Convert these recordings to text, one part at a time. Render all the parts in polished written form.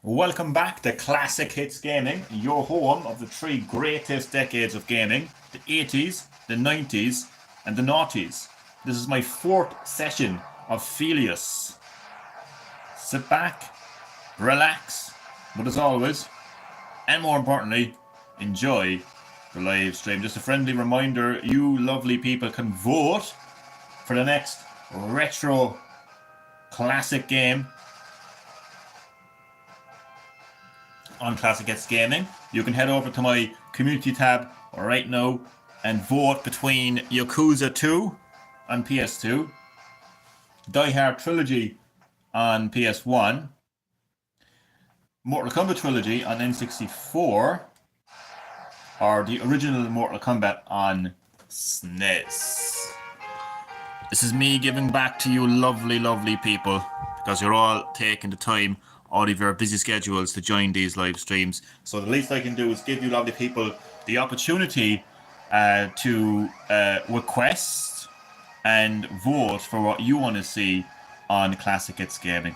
Welcome back to Classic Hits Gaming, your home of the three greatest decades of gaming, the 80s, the 90s, and the noughties. This is my fourth session of Phelios. Sit back, relax, but as always, and more importantly, enjoy the live stream. Just a friendly reminder, you lovely people can vote for the next retro classic game on Classic Hits Gaming. You can head over to my community tab right now and vote between Yakuza 2 on PS2, Die Hard Trilogy on PS1, Mortal Kombat Trilogy on N64, or the original Mortal Kombat on SNES. This is me giving back to you lovely, lovely people, because you're all taking the time out of your busy schedules to join these live streams. So the least I can do is give you lovely people the opportunity to request and vote for what you want to see on Classic Hits Gaming.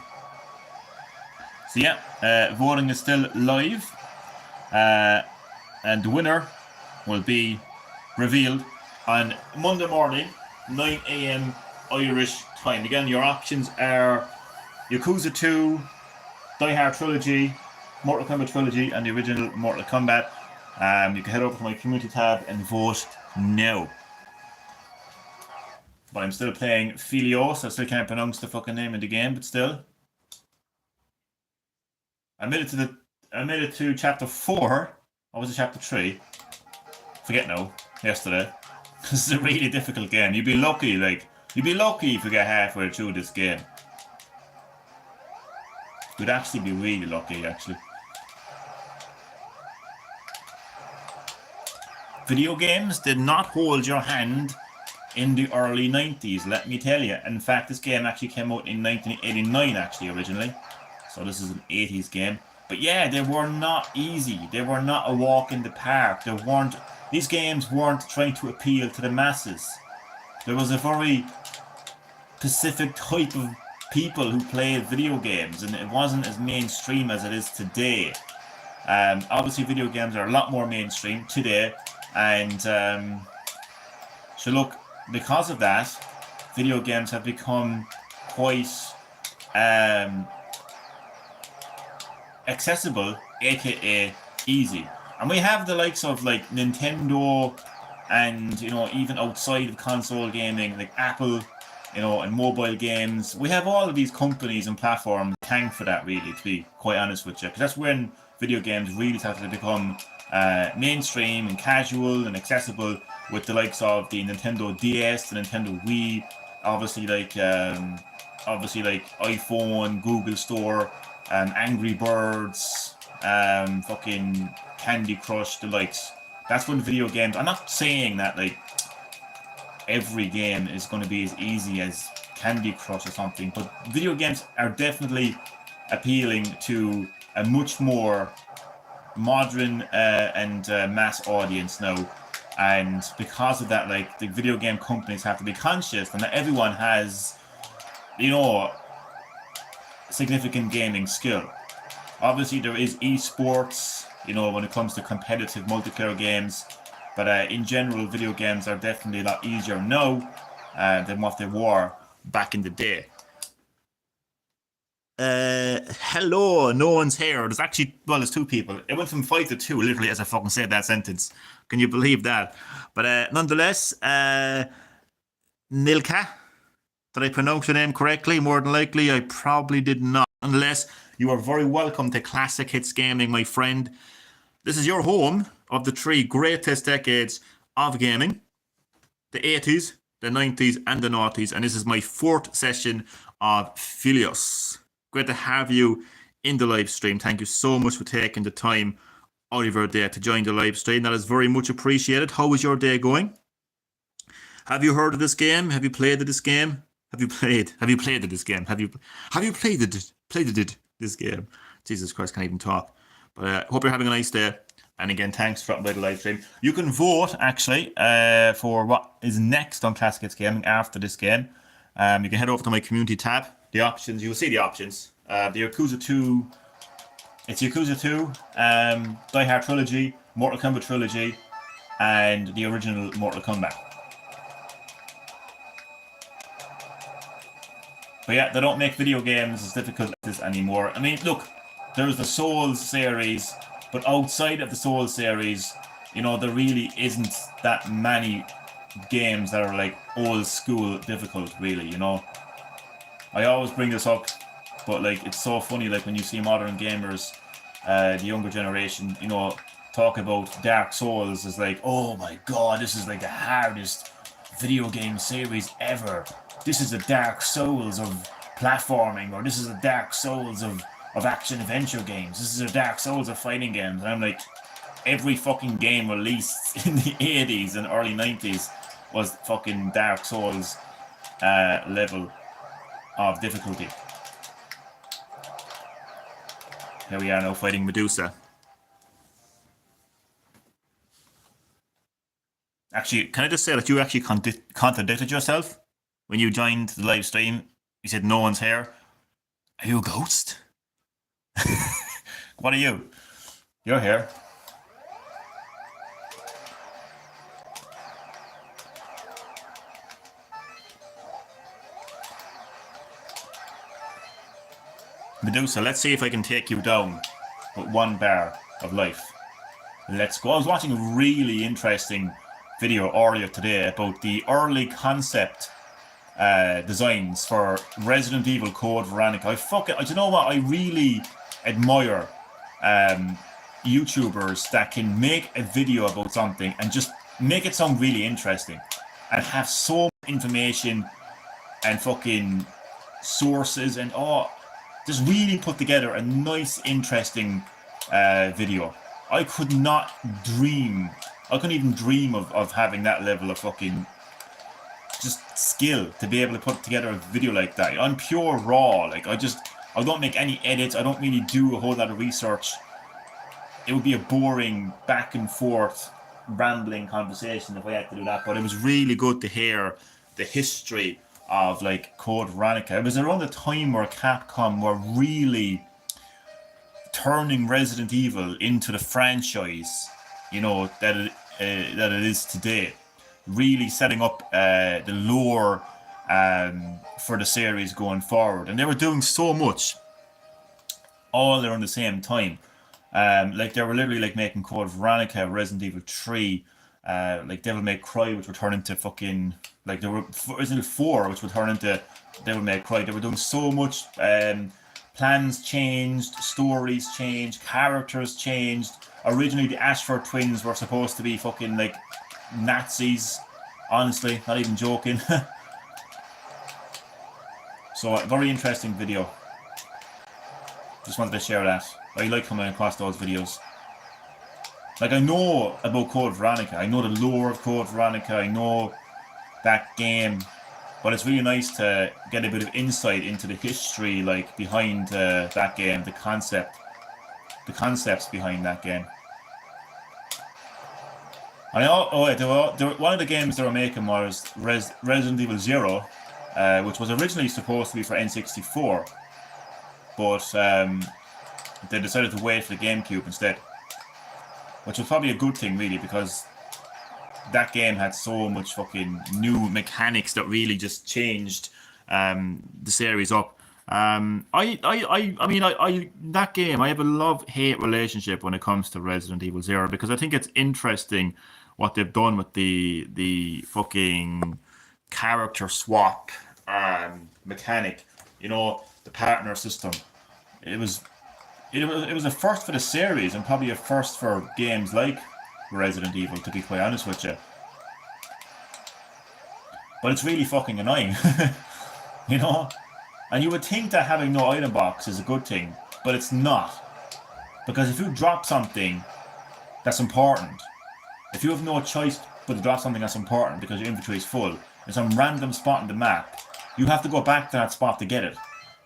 So yeah, voting is still live, and the winner will be revealed on Monday morning, 9 a.m. Irish time. Again, your options are Yakuza 2, Die Hard Trilogy, Mortal Kombat Trilogy, and the original Mortal Kombat. You can head over to my community tab and vote now. But I'm still playing Phelios. I still can't pronounce the fucking name of the game, but still. I made it to chapter 4. Or was it chapter 3? Forget now. Yesterday. This is a really difficult game. You'd be lucky if you get halfway through this game. You'd actually be really lucky, actually. Video games did not hold your hand in the early 90s, let me tell you. In fact, this game actually came out in 1989, actually, originally. So this is an 80s game. But yeah, they were not easy. They were not a walk in the park. These games weren't trying to appeal to the masses. There was a very specific type of people who played video games, and it wasn't as mainstream as it is today. Obviously, video games are a lot more mainstream today, and so look, because of that, video games have become quite accessible, aka easy. And we have the likes of like Nintendo, and even outside of console gaming, like Apple, and mobile games. We have all of these companies and platforms to thank for that, really, to be quite honest with you. Because that's when video games really started to become mainstream and casual and accessible, with the likes of the Nintendo DS, the Nintendo Wii, obviously like iPhone, Google Store, Angry Birds, fucking Candy Crush, the likes. That's when video games. I'm not saying that like every game is going to be as easy as Candy Crush or something, but video games are definitely appealing to a much more modern and mass audience now. And because of that, like, the video game companies have to be conscious that not everyone has, significant gaming skill. Obviously, there is esports, when it comes to competitive multiplayer games. But in general, video games are definitely a lot easier now than what they were back in the day. Hello, no one's here. There's actually, there's two people. It went from 5 to 2, literally, as I fucking said that sentence. Can you believe that? But nonetheless, Nilka, did I pronounce your name correctly? More than likely, I probably did not. Nonetheless, you are very welcome to Classic Hits Gaming, my friend. This is your home of the three greatest decades of gaming, the 80s, the 90s, and the noughties. And this is my fourth session of Phelios. Great to have you in the live stream. Thank you so much for taking the time out of your day to join the live stream. That is very much appreciated. How is your day going? Have you heard of this game? Have you played this game? Have you played this game? Have you played this game? Jesus Christ, can't even talk. But hope you're having a nice day. And again, thanks for dropping by the live stream. You can vote, actually, for what is next on Classic Hits Gaming after this game. You can head over to my community tab. The options, you will see the options. The Yakuza 2 It's Yakuza 2, Die Hard Trilogy, Mortal Kombat Trilogy, and the original Mortal Kombat. But yeah, they don't make video games as difficult as this anymore. I mean, look, there's the Souls series, but outside of the Souls series, you know, there really isn't that many games that are like old school difficult, really, you know. I always bring this up, but like it's so funny, like when you see modern gamers, the younger generation, you know, talk about Dark Souls as like, oh my god, this is like the hardest video game series ever. This is the Dark Souls of platforming, or this is the Dark Souls of action adventure games. This is the Dark Souls of fighting games. And I'm like, every fucking game released in the 80s and early 90s was fucking Dark Souls level of difficulty. Here we are now fighting Medusa. Actually, can I just say that you actually contradicted yourself when you joined the live stream? You said no one's here. Are you a ghost? What are you? You're here. Medusa, let's see if I can take you down with 1 bar of life. Let's go. I was watching a really interesting video earlier today about the early concept designs for Resident Evil Code Veronica. Do you know what? I really admire YouTubers that can make a video about something and just make it sound really interesting and have so much information and fucking sources and just really put together a nice, interesting video. I couldn't even dream of having that level of fucking just skill to be able to put together a video like that. I'm pure raw. Like I don't make any edits. I don't really do a whole lot of research. It would be a boring back and forth rambling conversation if I had to do that. But it was really good to hear the history of like Code Veronica. It was around the time where Capcom were really turning Resident Evil into the franchise, you know, that it is today. Really setting up the lore for the series going forward, and they were doing so much all around the same time. Like they were literally like making Code Veronica, Resident Evil 3, like Devil May Cry, which would turn into fucking like there were Resident Evil 4, which would turn into Devil May Cry. They were doing so much. Plans changed, stories changed, characters changed. Originally, the Ashford twins were supposed to be fucking like Nazis. Honestly, not even joking. So, a very interesting video. Just wanted to share that. I like coming across those videos. Like, I know about Code Veronica. I know the lore of Code Veronica. I know that game. But it's really nice to get a bit of insight into the history, like, behind that game, the concepts behind that game. And one of the games they were making was Resident Evil 0, which was originally supposed to be for N64, but they decided to wait for the GameCube instead, which was probably a good thing, really, because that game had so much fucking new mechanics that really just changed the series up. I mean, that game, I have a love-hate relationship when it comes to Resident Evil 0, because I think it's interesting what they've done with the fucking character swap mechanic. You know, the partner system. It was a first for the series, and probably a first for games like Resident Evil, to be quite honest with you. But it's really fucking annoying. You know? And you would think that having no item box is a good thing, but it's not. Because if you drop something that's important, if you have no choice but to drop something that's important because your inventory is full, in some random spot on the map, you have to go back to that spot to get it.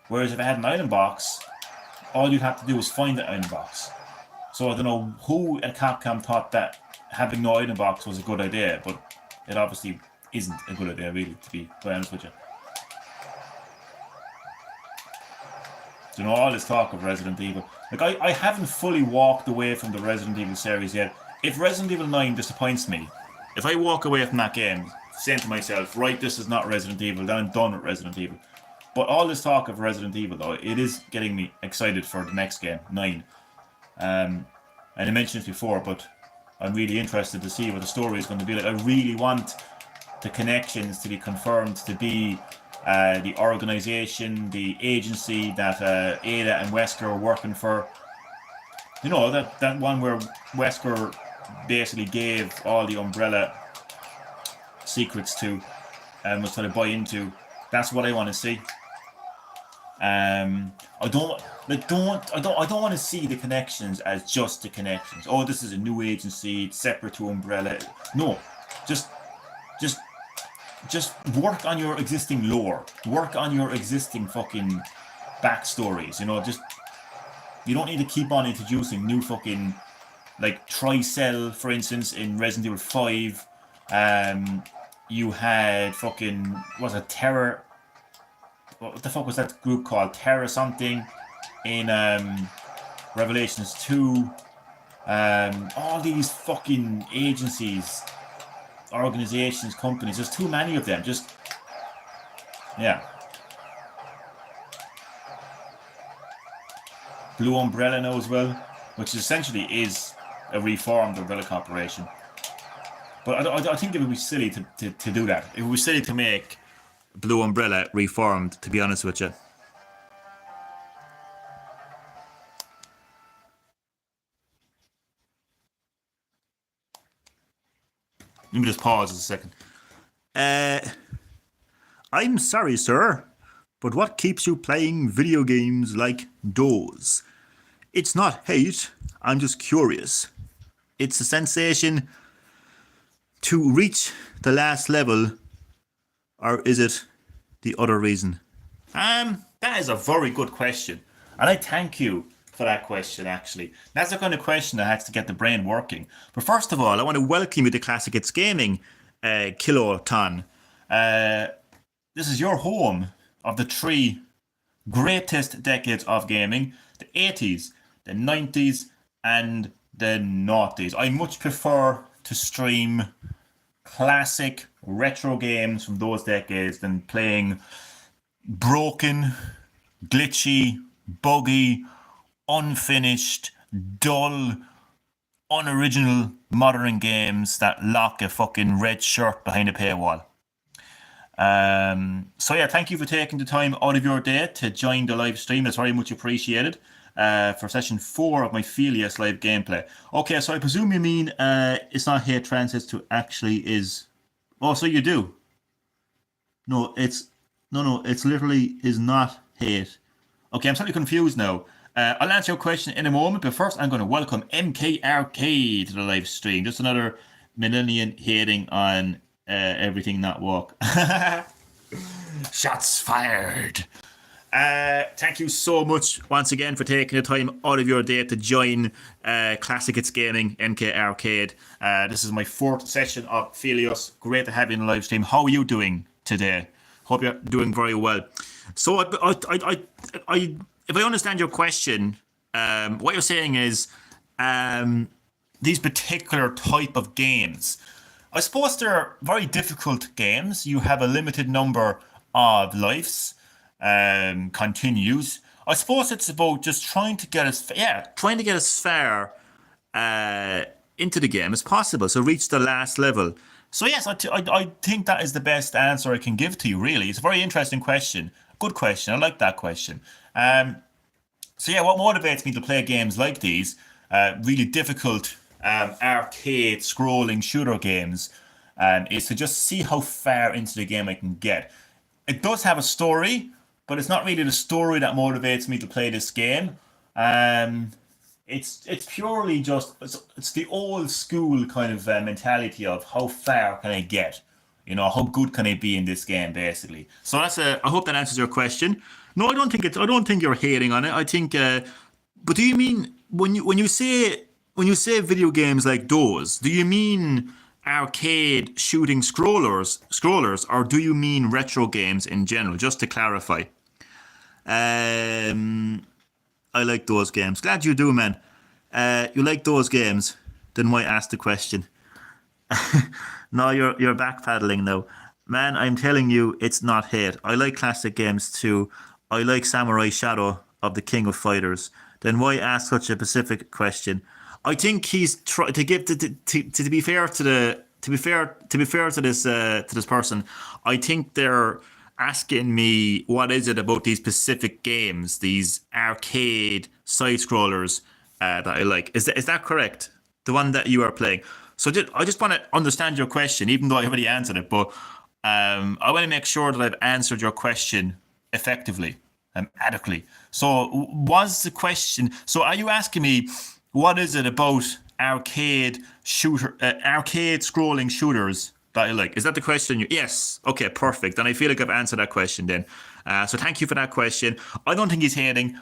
Whereas if I had an item box, all you'd have to do is find the item box. So I don't know who at Capcom thought that having no item box was a good idea, but it obviously isn't a good idea, really, to be quite honest with you. You know, all this talk of Resident Evil. Like, I haven't fully walked away from the Resident Evil series yet. If Resident Evil 9 disappoints me, if I walk away from that game, saying to myself, right, this is not Resident Evil, then I'm done with Resident Evil. But all this talk of Resident Evil, though, it is getting me excited for the next game, 9. And I mentioned it before, but I'm really interested to see what the story is going to be like. I really want the connections to be confirmed to be the organization, the agency that Ada and Wesker are working for. You know, that one where Wesker basically gave all the Umbrella secrets to and was trying to buy into. That's what I want to see. I don't want to see the connections as just the connections. Oh, this is a new agency, it's separate to Umbrella. No, just work on your existing lore. Work on your existing fucking backstories. You know, just you don't need to keep on introducing new fucking like Tricell, for instance, in Resident Evil 5. You had fucking Terror. What the fuck was that group called? Terror something in Revelations 2. All these fucking agencies, organizations, companies. There's too many of them. Just yeah. Blue Umbrella now as well, which essentially is a reformed Umbrella Corporation. But I think it would be silly to do that. It would be silly to make Blue Umbrella reformed, to be honest with you. Let me just pause a second. I'm sorry, sir, but what keeps you playing video games like those? It's not hate, I'm just curious. It's a sensation to reach the last level, or is it the other reason? That is a very good question, and I thank you for that question, actually. That's the kind of question that has to get the brain working. But first of all, I want to welcome you to Classic Hits Gaming, Kiloton. This is your home of the 3 greatest decades of gaming, the 80s, the 90s, and the noughties. I much prefer to stream classic retro games from those decades than playing broken, glitchy, buggy, unfinished, dull, unoriginal modern games that lock a fucking red shirt behind a paywall. So yeah, thank you for taking the time out of your day to join the live stream. It's very much appreciated. For session 4 of my Phelios live gameplay. Okay, so I presume you mean it's not hate translates to actually is. Oh, so you do? No, it's literally is not hate. Okay, I'm slightly confused now. I'll answer your question in a moment, but first I'm going to welcome MK Arcade to the live stream. Just another millennial hating on everything not walk. Shots fired. Thank you so much once again for taking the time out of your day to join Classic Hits Gaming, MK Arcade. This is my 4th session of Phelios. Great to have you in the live stream. How are you doing today? Hope you're doing very well. So, if I understand your question, what you're saying is these particular type of games. I suppose they're very difficult games. You have a limited number of lives. Continues. I suppose it's about just trying to get as far into the game as possible. So reach the last level. So yes, I think that is the best answer I can give to you. Really, it's a very interesting question. Good question. I like that question. So yeah, what motivates me to play games like these, really difficult arcade scrolling shooter games, is to just see how far into the game I can get. It does have a story, but it's not really the story that motivates me to play this game. It's purely just it's the old school kind of mentality of how far can I get, you know, how good can I be in this game, basically. So I hope that answers your question. No, I don't think you're hating on it. I think, but do you mean when you say video games like those? Do you mean arcade shooting scrollers, or do you mean retro games in general? Just to clarify. I like those games. Glad you do, man. You like those games? Then why ask the question? No, you're backpedaling now, man. I'm telling you, it's not hate. I like classic games too. I like Samurai Shadow of the King of Fighters. Then why ask such a specific question? I think he's trying to give to be fair to the to be fair to this person. I think they're asking me what is it about these specific games, these arcade side scrollers that I like. Is that correct? The one that you are playing. So I just want to understand your question, even though I already answered it. But I want to make sure that I've answered your question effectively and adequately. So was the question? So are you asking me what is it about arcade scrolling shooters that I like? Is that the question? Yes. Okay, perfect. Then I feel like I've answered that question then. So thank you for that question. I don't think he's hating.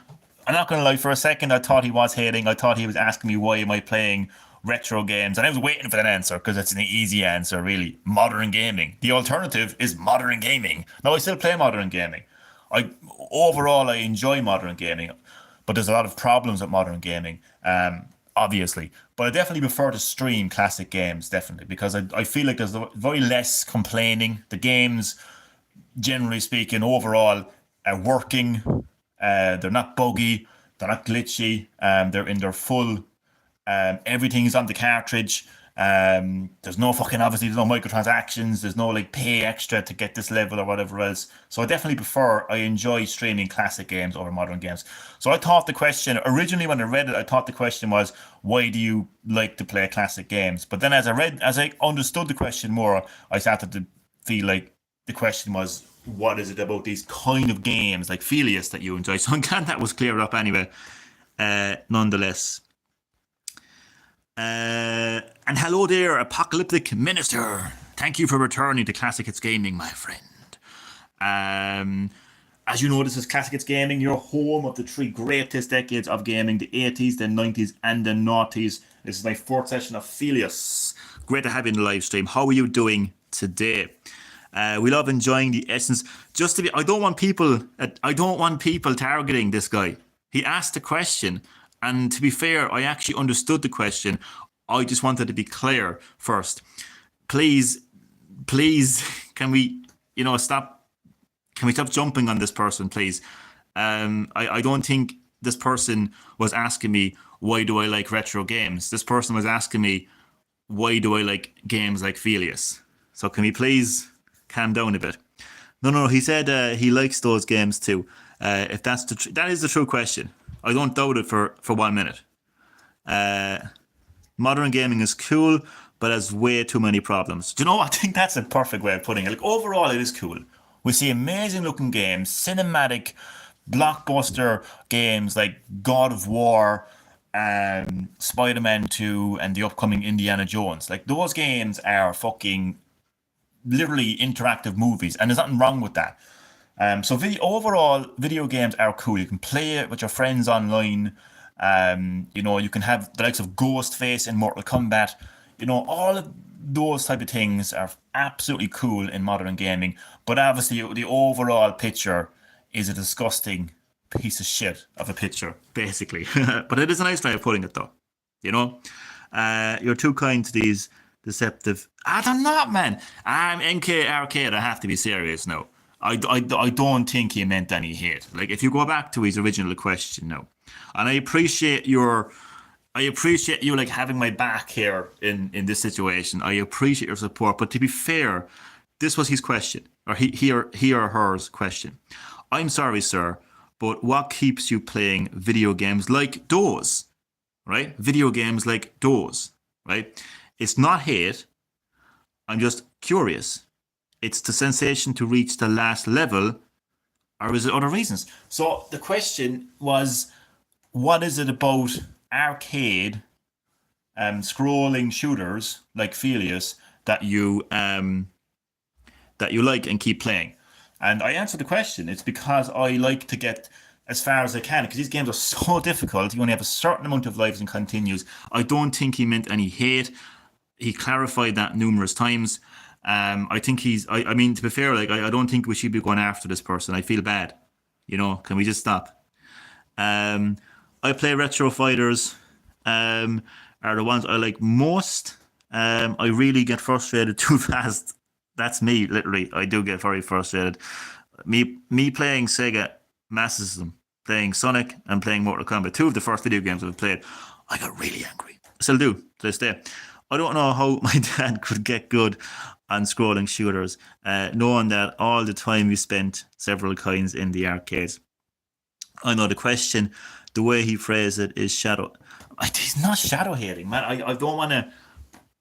I'm not going to lie, for a second I thought he was hating. I thought he was asking me why am I playing retro games, and I was waiting for that answer because it's an easy answer, really. Modern gaming. The alternative is modern gaming. No, I still play modern gaming. Overall I enjoy modern gaming, but there's a lot of problems with modern gaming, obviously. But I definitely prefer to stream classic games, definitely, because I feel like there's very less complaining. The games, generally speaking, overall are working. They're not buggy. They're not glitchy. They're in their full. Everything's on the cartridge. There's no fucking, obviously, there's no microtransactions. There's no like pay extra to get this level or whatever else. So I enjoy streaming classic games over modern games. So I thought the question, originally when I read it, I thought the question was, why do you like to play classic games? But then as I understood the question more, I started to feel like the question was, what is it about these kind of games like Phelios that you enjoy? So I'm glad that was cleared up anyway, nonetheless. And hello there, Apocalyptic Minister. Thank you for returning to Classic Hits Gaming, my friend. As you know, this is Classic Hits Gaming, your home of the three greatest decades of gaming, the 80s, the 90s, and the noughties. This is my fourth session of Phelios. Great to have you in the live stream. How are you doing today? We love enjoying the essence. I don't want people targeting this guy. He asked a question, and to be fair, I actually understood the question. I just wanted to be clear first. Please, can we, stop? Can we stop jumping on this person, please? I don't think this person was asking me, why do I like retro games? This person was asking me, why do I like games like Phelios? So can we please calm down a bit? No. He said he likes those games too. If that's that is the true question. I don't doubt it for 1 minute. Modern gaming is cool, but has way too many problems. Do you know? I think that's a perfect way of putting it. Like overall, it is cool. We see amazing looking games, cinematic, blockbuster games like God of War, Spider-Man 2, and the upcoming Indiana Jones. Like those games are fucking literally interactive movies, and there's nothing wrong with that. So overall, video games are cool. You can play it with your friends online. You can have the likes of Ghostface in Mortal Kombat. All of those type of things are absolutely cool in modern gaming. But obviously, the overall picture is a disgusting piece of shit of a picture, basically. But it is a nice way of putting it, though. You're too kind to these deceptive. They're not, man. I'm NK Arcade. I have to be serious now. I don't think he meant any hate. Like, if you go back to his original question now, and I appreciate you like having my back here in this situation. I appreciate your support, but to be fair, this was his question, or he or her's question. I'm sorry, sir, but what keeps you playing video games like those? Right? Video games like those, right? It's not hate. I'm just curious. It's the sensation to reach the last level, or is it other reasons? So the question was, what is it about arcade scrolling shooters like Phelios that you like and keep playing? And I answered the question. It's because I like to get as far as I can, because these games are so difficult. You only have a certain amount of lives and continues. I don't think he meant any hate. He clarified that numerous times. I think I mean, to be fair, like, I don't think we should be going after this person. I feel bad. Can we just stop? I play retro fighters. Are the ones I like most. I really get frustrated too fast. That's me, literally. I do get very frustrated. Me playing Sega Master System, playing Sonic, and playing Mortal Kombat, two of the first video games I've played, I got really angry. Still do to this day. I don't know how my dad could get good on scrolling shooters, knowing that all the time we spent several kinds in the arcades. I know the question, the way he phrased it is shadow. It's not shadow hating, man. I don't want to.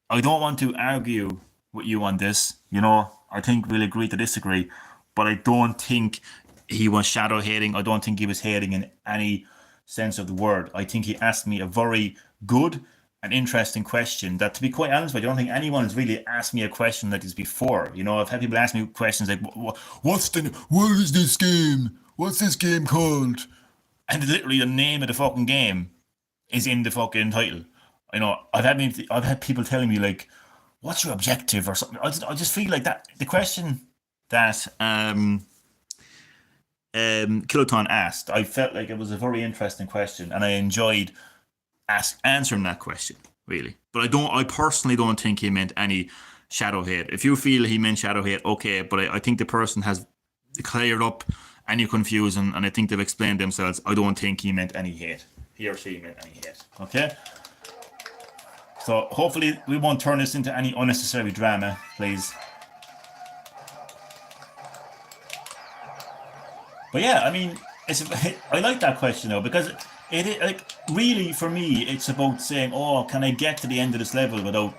I don't want to argue with you on this. You know, I think we'll agree to disagree, but I don't think he was shadow hating. I don't think he was hating in any sense of the word. I think he asked me a very good and interesting question that, to be quite honest with you, I don't think anyone has really asked me a question like this before. You know, I've had people ask me questions like, what is this game? What's this game called? And literally the name of the fucking game is in the fucking title. You know, I've had people telling me like, "What's your objective?" or something. I just feel like that the question that Kiloton asked, I felt like it was a very interesting question, and I enjoyed answering that question really. But I personally don't think he meant any shadow hate. If you feel he meant shadow hate, okay. But I think the person has cleared up any confusion, and I think they've explained themselves. I don't think he meant any hate. He or she meant any hate. Okay. So hopefully we won't turn this into any unnecessary drama, please. But yeah, I mean, I like that question though, because it like really for me it's about saying, oh, can I get to the end of this level without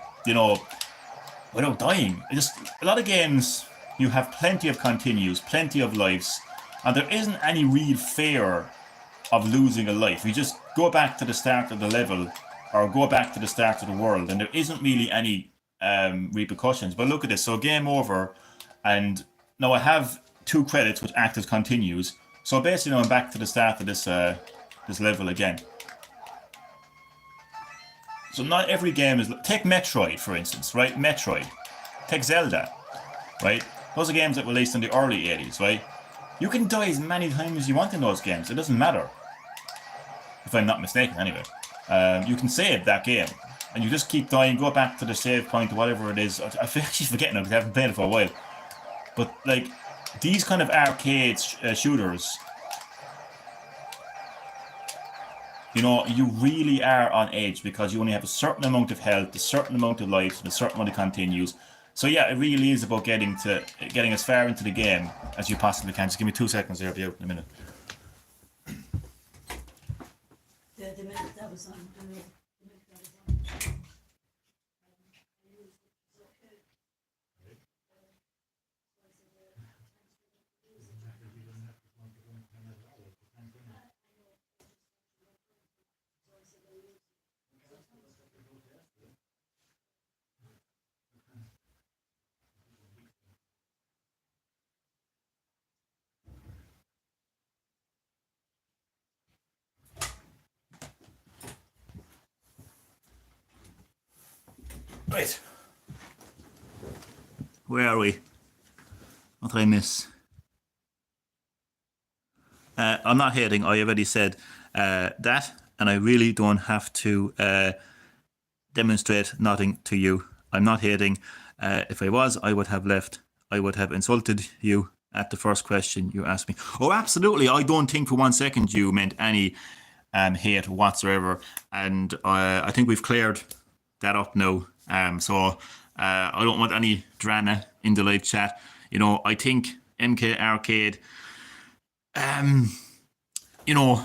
without dying? Just a lot of games you have plenty of continues, plenty of lives, and there isn't any real fear of losing a life. You just go back to the start of the level or go back to the start of the world, and there isn't really any repercussions. But look at this. So game over, and now I have 2 credits which act as continues. So basically now I'm back to the start of this this level again. So not every game is... Take Metroid, for instance, right? Metroid. Take Zelda, right? Those are games that were released in the early 80s, right? You can die as many times as you want in those games. It doesn't matter. If I'm not mistaken, anyway. You can save that game. And you just keep dying, go back to the save point or whatever it is. I'm actually forgetting it because I haven't played it for a while. But, like, these kind of arcade shooters... You know, you really are on edge because you only have a certain amount of health, a certain amount of life, and a certain amount of continues. So yeah, it really is about getting as far into the game as you possibly can. Just give me 2 seconds there, I'll be out in a minute. The minute that was on. Right. Where are we? What did I miss? I'm not hating. I already said that, and I really don't have to demonstrate nothing to you. I'm not hating. If I was, I would have left. I would have insulted you at the first question you asked me. Oh, absolutely. I don't think for 1 second you meant any hate whatsoever. And I think we've cleared that up now. So I don't want any drama in the live chat. You know, I think MK Arcade, you know,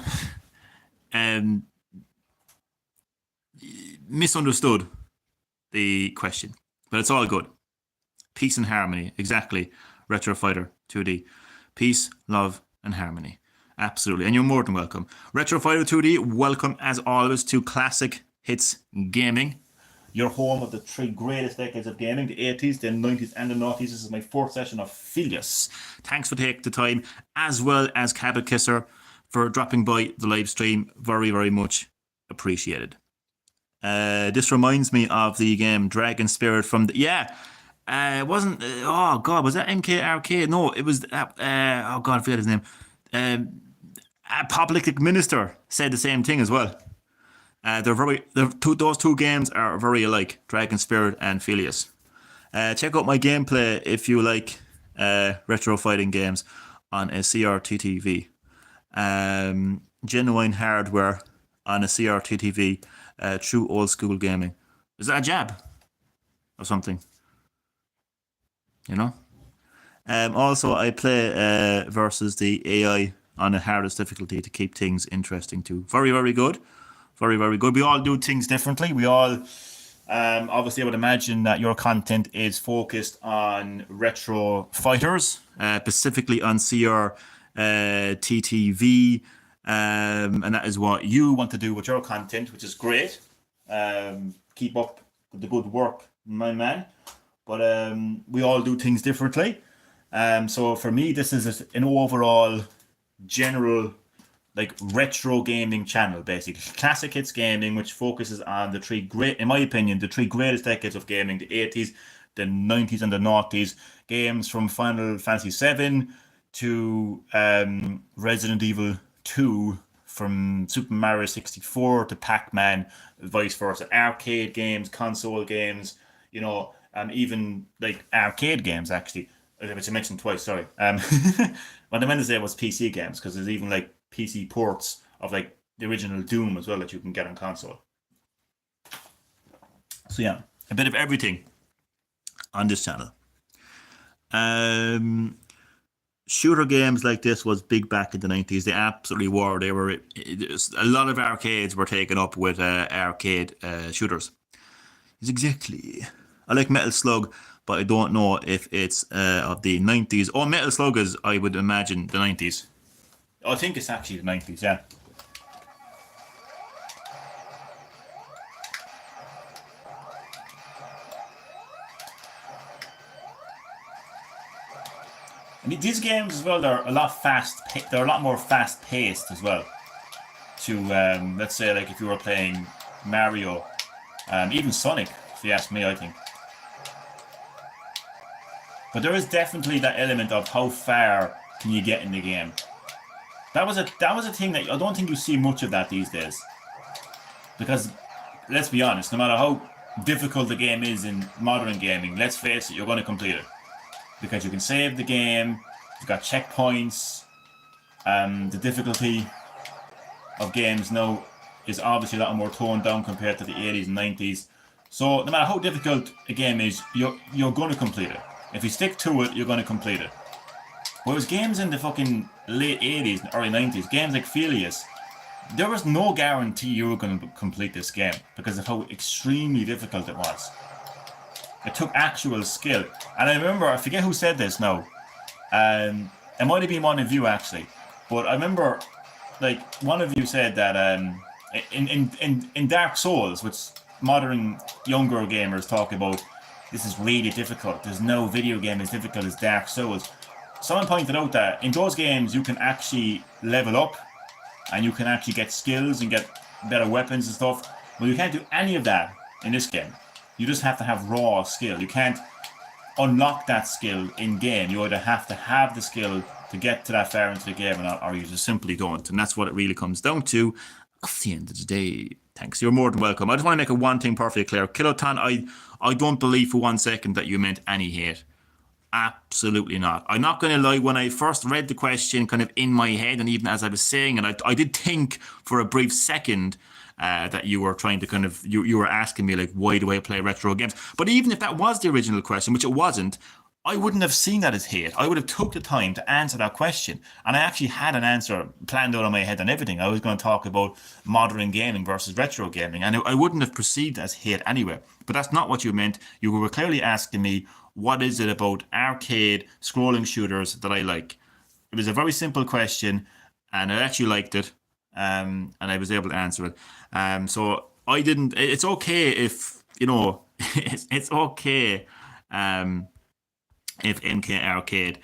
misunderstood the question, but it's all good. Peace and harmony, exactly. Retro Fighter 2D. Peace, love, and harmony. Absolutely, and you're more than welcome. Retro Fighter 2D, welcome as always to Classic Hits Gaming, your home of the 3 greatest decades of gaming, the 80s, the 90s, and the 90s. This is my 4th session of Phelios. Thanks for taking the time, as well as Cabot Kisser for dropping by the live stream. Very, very much appreciated. This reminds me of the game Dragon Spirit from the... Yeah, it wasn't... oh, God, was that MK Arcade? No, it was... oh, God, I forget his name. a public minister said the same thing as well. Those two games are very alike, Dragon Spirit and Phelios. Check out my gameplay if you like retro fighting games on a CRT TV. Genuine hardware on a CRT TV, true old school gaming. Is that a jab or something? You know? Also, I play versus the AI on the hardest difficulty to keep things interesting too. Very, very good. Very, very good. We all do things differently. We all, obviously, I would imagine that your content is focused on retro fighters, specifically on CRTTV, and that is what you want to do with your content, which is great. Keep up the good work, my man. But we all do things differently. So for me, this is an overall general retro gaming channel, basically. Classic Hits Gaming, which focuses on the three in my opinion, the three greatest decades of gaming: the 80s, the 90s, and the noughties. Games from Final Fantasy VII to Resident Evil 2, from Super Mario 64 to Pac-Man, vice versa. Arcade games, console games, even arcade games, actually, which I mentioned twice, sorry. What I meant to say was PC games, because there's even PC ports of the original Doom as well that you can get on console. So yeah, a bit of everything on this channel. Shooter games like this was big back in the 90s. They absolutely were. A lot of arcades were taken up with arcade shooters. Exactly. I like Metal Slug, but I don't know if it's of the 90s. Oh, Metal Slug is, I would imagine, the 90s. I think it's actually the 90s, yeah. And these games as well, they're a lot more fast-paced as well. To let's say, if you were playing Mario, even Sonic, if you ask me, I think. But there is definitely that element of how far can you get in the game. That was a thing that I don't think you see much of that these days. Because let's be honest, no matter how difficult the game is in modern gaming, let's face it, you're going to complete it. Because you can save the game, you've got checkpoints, the difficulty of games now is obviously a lot more toned down compared to the 80s and 90s. So no matter how difficult a game is, you're going to complete it. If you stick to it, you're going to complete it. Whereas games in the fucking late 80s and early 90s, games like Phelios, there was no guarantee you were going to complete this game because of how extremely difficult it was. It took actual skill. And I remember, I forget who said this now. It might have been one of you actually. But I remember, one of you said that in Dark Souls, which modern younger gamers talk about, this is really difficult. There's no video game as difficult as Dark Souls. Someone pointed out that in those games you can actually level up and you can actually get skills and get better weapons and stuff. Well, you can't do any of that in this game. You just have to have raw skill. You can't unlock that skill in game. You either have to have the skill to get to that far into the game or you just simply don't. And that's what it really comes down to at the end of the day. Thanks. You're more than welcome. I just want to make one thing perfectly clear. Kiloton, I don't believe for 1 second that you meant any hate. Absolutely not. I'm not going to lie. When I first read the question kind of in my head and even as I was saying it, I did think for a brief second that you were trying to you were asking me why do I play retro games? But even if that was the original question, which it wasn't, I wouldn't have seen that as hate. I would have took the time to answer that question. And I actually had an answer planned out in my head and everything. I was going to talk about modern gaming versus retro gaming. And I wouldn't have perceived as hate anyway. But that's not what you meant. You were clearly asking me, what is it about arcade scrolling shooters that I like? It was a very simple question, and I actually liked it, and I was able to answer it. So I didn't. It's okay if it's okay if MK Arcade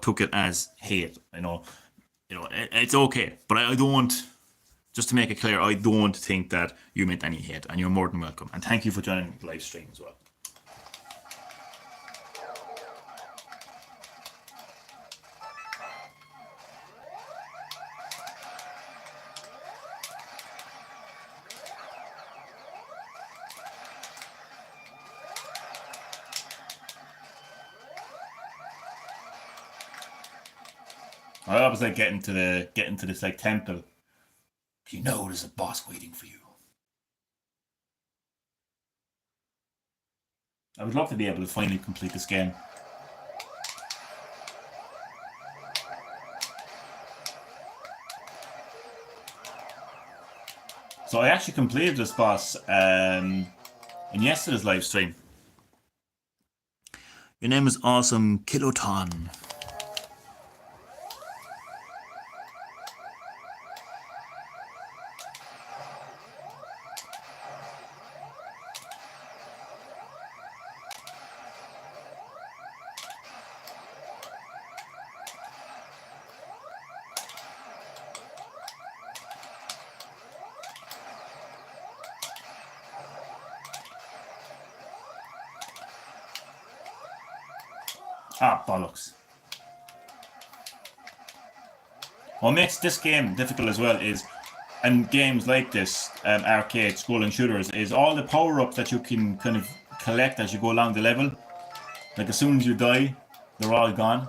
took it as hate. It's okay, but I don't. Just to make it clear, I don't think that you meant any hate, and you're more than welcome. And thank you for joining the live stream as well. I always like getting to this like temple. You know there's a boss waiting for you. I would love to be able to finally complete this game. So I actually completed this boss in yesterday's live stream. Your name is Awesome Kiloton. Ah, bollocks. What makes this game difficult as well is, and games like this, arcade scrolling shooters, is all the power-ups that you can kind of collect as you go along the level. Like as soon as you die, they're all gone.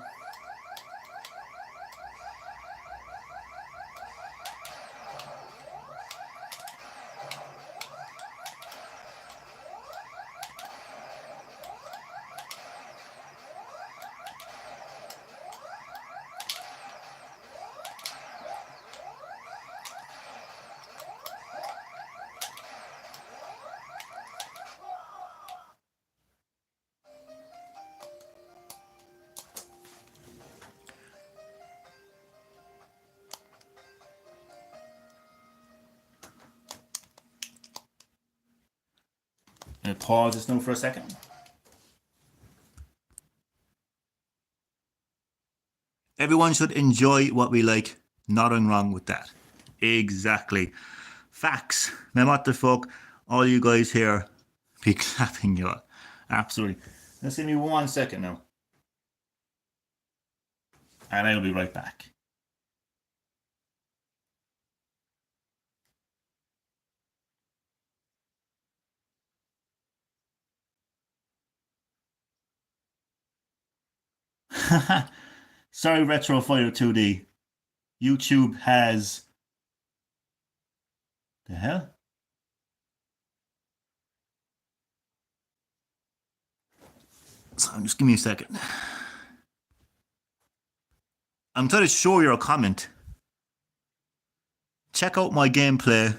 I'm going to pause this now for a second. Everyone should enjoy what we like. Nothing wrong with that. Exactly. Facts. Now what the fuck? All you guys here be clapping you up. Absolutely. Just give me 1 second now. And I'll be right back. Sorry, Retro Fire 2D. YouTube has... The hell? So just give me a second. I'm trying to show you a comment. Check out my gameplay,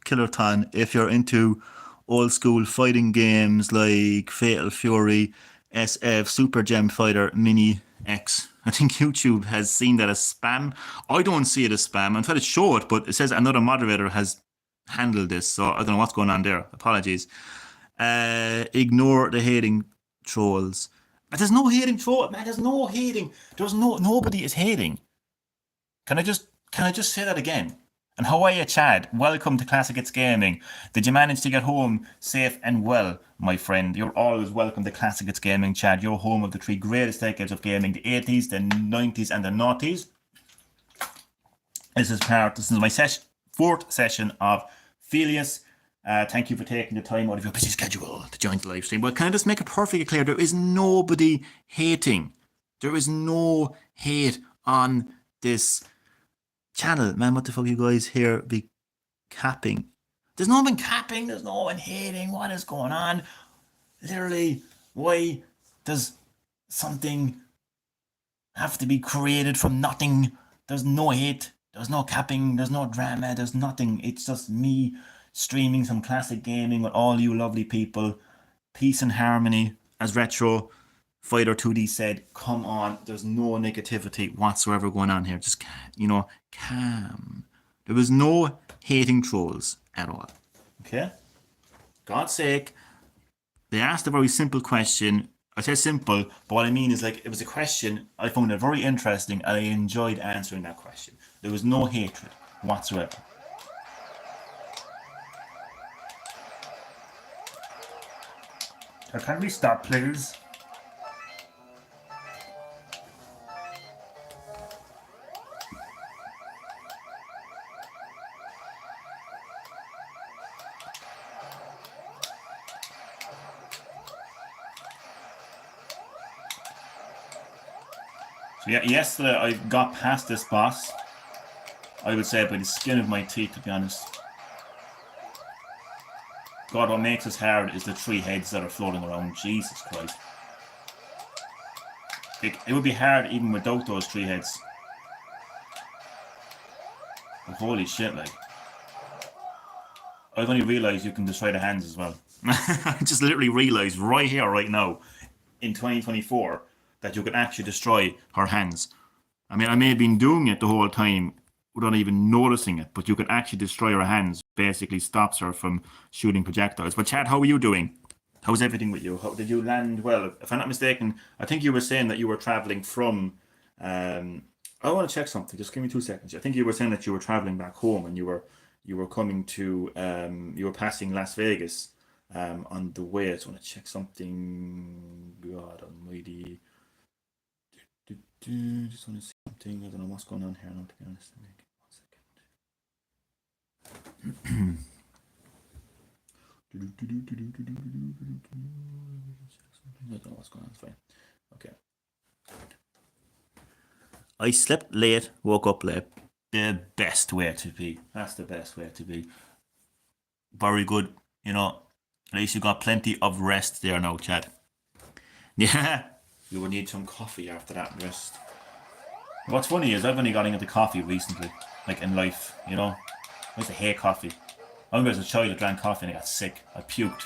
Killerton, if you're into old school fighting games like Fatal Fury, SF, Super Gem Fighter, Mini X. I think YouTube has seen that as spam. I don't see it as spam. I'm trying to show it, but it says another moderator has handled this, so I don't know what's going on there. Apologies. Ignore the hating trolls. There's no hating troll, man. There's no hating. Nobody is hating. Can I just say that again? And how are you, Chad? Welcome to Classic It's Gaming. Did you manage to get home safe and well, my friend? You're always welcome to Classic It's Gaming, Chad. You're home of the three greatest decades of gaming, the 80s, the 90s, and the noughties. This is my fourth session of Phelios. Thank you for taking the time out of your busy schedule to join the live stream. But can I just make it perfectly clear? There is nobody hating. There is no hate on this channel. Man, what the fuck you guys here be capping? There's no one capping. There's no one hating. What is going on? Literally, why does something have to be created from nothing? There's no hate. There's no capping. There's no drama. There's nothing. It's just me streaming some classic gaming with all you lovely people. Peace and harmony, as Retro Fighter 2D said. Come on, there's no negativity whatsoever going on here. Just, calm. There was no hating trolls at all. Okay? God's sake, they asked a very simple question. I say simple, but what I mean is it was a question I found it very interesting and I enjoyed answering that question. There was no hatred whatsoever. Can we stop, please? So yeah, yesterday I got past this boss. I would say by the skin of my teeth, to be honest. God, what makes this hard is the 3 heads that are floating around. Jesus Christ. It would be hard even without those 3 heads. But holy shit, like. I've only realised you can destroy the hands as well. I just literally realised right here, right now, in 2024, that you could actually destroy her hands. I mean, I may have been doing it the whole time without even noticing it, but you could actually destroy her hands. Basically stops her from shooting projectiles. But Chad, how are you doing? How's everything with you? How, did you land well? If I'm not mistaken, I think you were saying that you were traveling from... I want to check something. Just give me 2 seconds. I think you were saying that you were traveling back home and you were coming to... you were passing Las Vegas on the way. I just want to check something. God almighty. Just want to see something. I don't know what's going on here now, to be honest. 1 second. I don't know what's going on. It's fine. Okay. I slept late, woke up late. The best way to be. That's the best way to be. Very good. You know, at least you got plenty of rest there now, Chad. Yeah. You will need some coffee after that rest. What's funny is I've only gotten into coffee recently, like in life, you know. I used to hate coffee. I remember as a child I drank coffee and I got sick. I puked.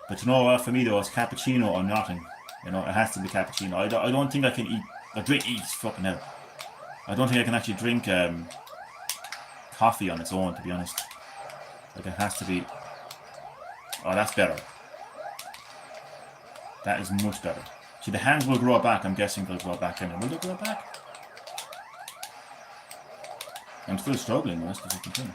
But you know what, for me though, it's cappuccino or nothing. You know, it has to be cappuccino. I don't think I can eat, eat, fucking hell. I don't think I can actually drink coffee on its own, to be honest. Like it has to be... Oh, that's better. That is much better. See, the hands will grow back. I'm guessing they'll grow back in. Will they grow back? I'm still struggling with this, the fucking thing.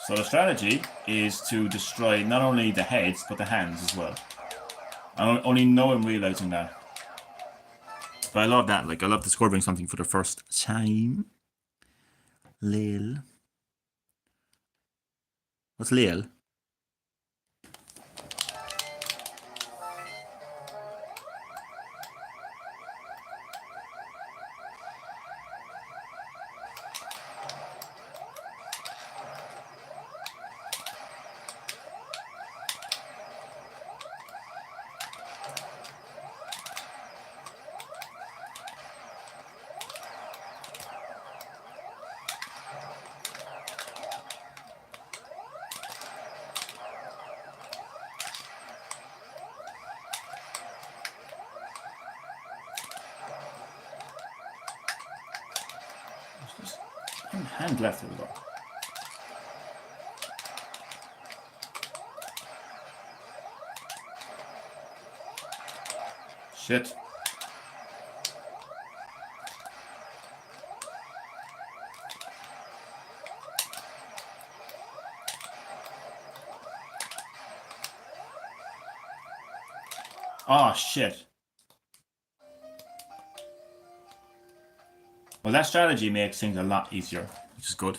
So the strategy is to destroy not only the heads, but the hands as well. I only know I'm realising that. But I love that. Like, I love discovering something for the first time. Lil. What's Lil? Hand left as well. Shit. Oh shit. Well, that strategy makes things a lot easier, which is good.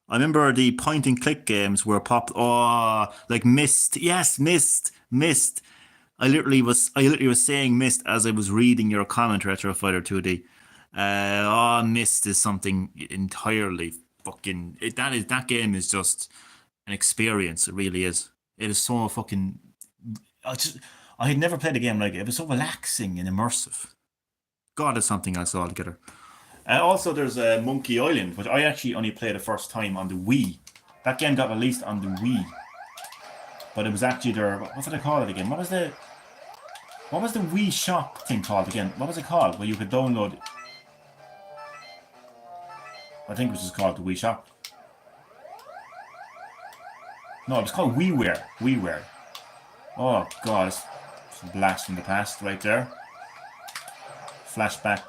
I remember the point and click games were popped. Oh, like Myst. Yes, Myst. Myst. I literally was saying Myst as I was reading your comment, Retrofighter 2D. Myst is something entirely fucking. That game is just an experience. It really is. It is so fucking. I had never played a game like it. It was so relaxing and immersive. God, it's something else altogether. Also, there's Monkey Island, which I actually only played the first time on the Wii. That game got released on the Wii, but it was actually their... What did I call it again? What was the Wii Shop thing called again? What was it called? Where you could download... I think it was just called the Wii Shop. No, it was called WiiWare. WiiWare. Oh, God. It's a blast from the past right there. Flashback.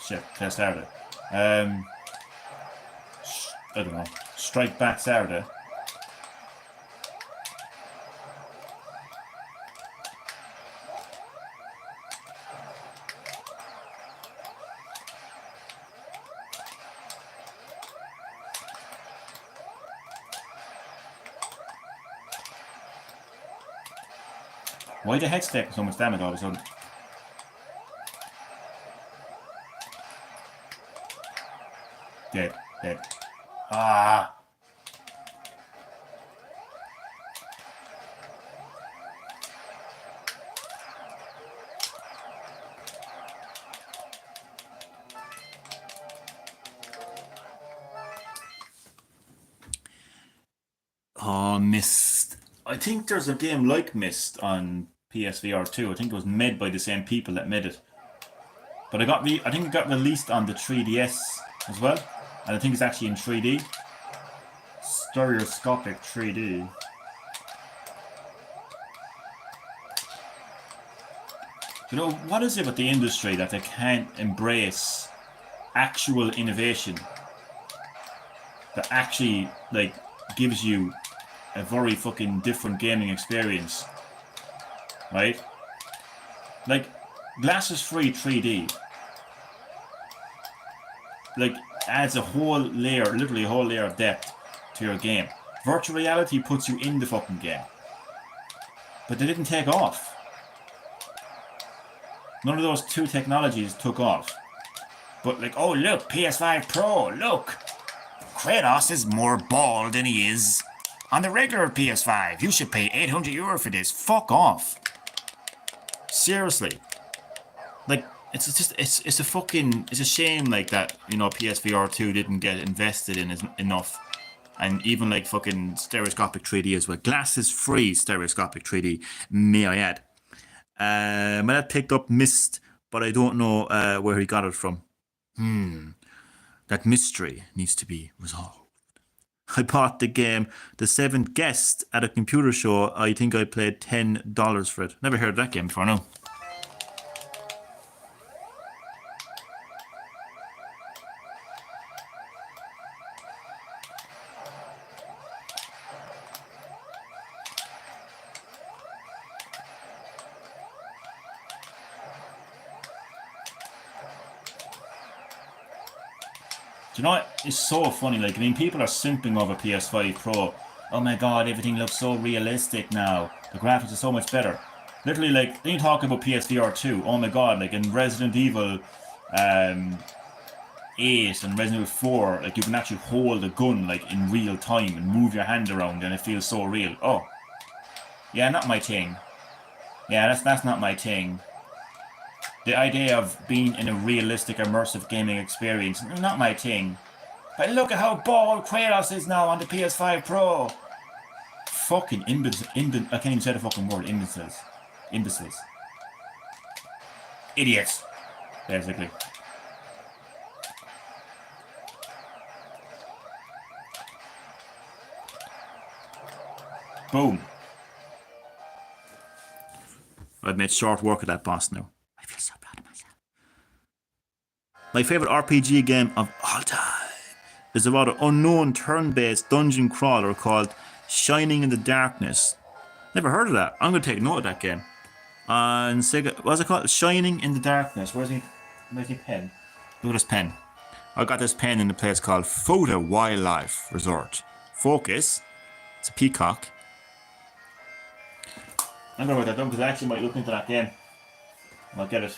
Shit, play Saturday. I don't know. Strike Back Saturday. Why the heck's taking so much damage all of a sudden? Dead, dead. Ah! Oh, Myst. I think there's a game like Myst on PSVR 2. I think it was made by the same people that made it. But I think it got released on the 3DS as well. And I think it's actually in 3D. Stereoscopic 3D. You know, what is it with the industry that they can't embrace actual innovation that actually, like, gives you a very fucking different gaming experience, right? Like, glasses-free 3D, like, adds a whole layer, literally a whole layer of depth to your game. Virtual reality puts you in the fucking game, but they didn't take off. None of those two technologies took off. But like, oh look, PS5 Pro, look! Kratos is more bald than he is on the regular PS5. You should pay €800 for this. Fuck off. Seriously. Like, it's a shame like that, you know, PSVR 2 didn't get invested in enough. And even like fucking stereoscopic 3D as well. Glasses free stereoscopic 3D, may I add. My dad picked up Myst, but I don't know where he got it from. That mystery needs to be resolved. I bought the game The Seventh Guest at a computer show. I think I paid $10 for it. Never heard of that game before, no. Do you know what? It's so funny. Like, I mean, people are simping over PS5 Pro. Oh my god, everything looks so realistic now. The graphics are so much better. Literally, like, then you talk about PSVR 2. Oh my god, like in Resident Evil 8 and Resident Evil 4, like, you can actually hold a gun, like, in real time and move your hand around and it feels so real. Oh. Yeah, not my thing. Yeah, that's not my thing. The idea of being in a realistic, immersive gaming experience, not my thing. But look at how bald Kratos is now on the PS5 Pro. Fucking I can't even say the fucking word. Imbeciles. Imbeciles. Idiots. Basically. Boom. I've made short work of that boss now. I feel so proud of myself. My favourite RPG game of all time is about an unknown turn-based dungeon crawler called Shining in the Darkness. Never heard of that. I'm going to take note of that game. On Sega, what's it called? Shining in the Darkness. Where's he pen? Look at this pen. I got this pen in a place called Photo Wildlife Resort. Focus. It's a peacock. I'm going to write that down because I actually might look into that game. I'll get it.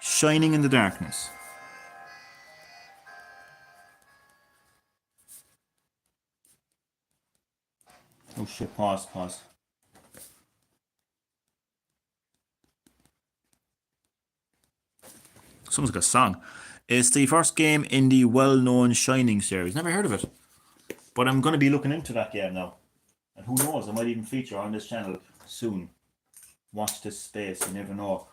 Shining in the Darkness. Oh shit, pause. Someone's got a song. It's the first game in the well-known Shining series. Never heard of it. But I'm going to be looking into that game now. And who knows, I might even feature on this channel soon. Watch this space, you never know.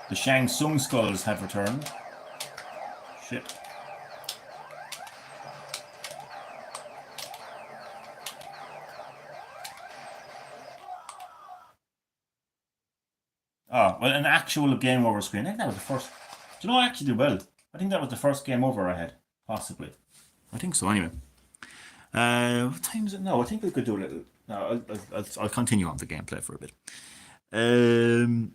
The Shang Tsung skulls have returned. Shit. Oh, well, an actual game over screen. I think that was the first. Do you know, I actually did well. I think that was the first game over I had. Possibly. I think so, anyway. What time is it now? I think we could do a little... No, I'll continue on the gameplay for a bit. And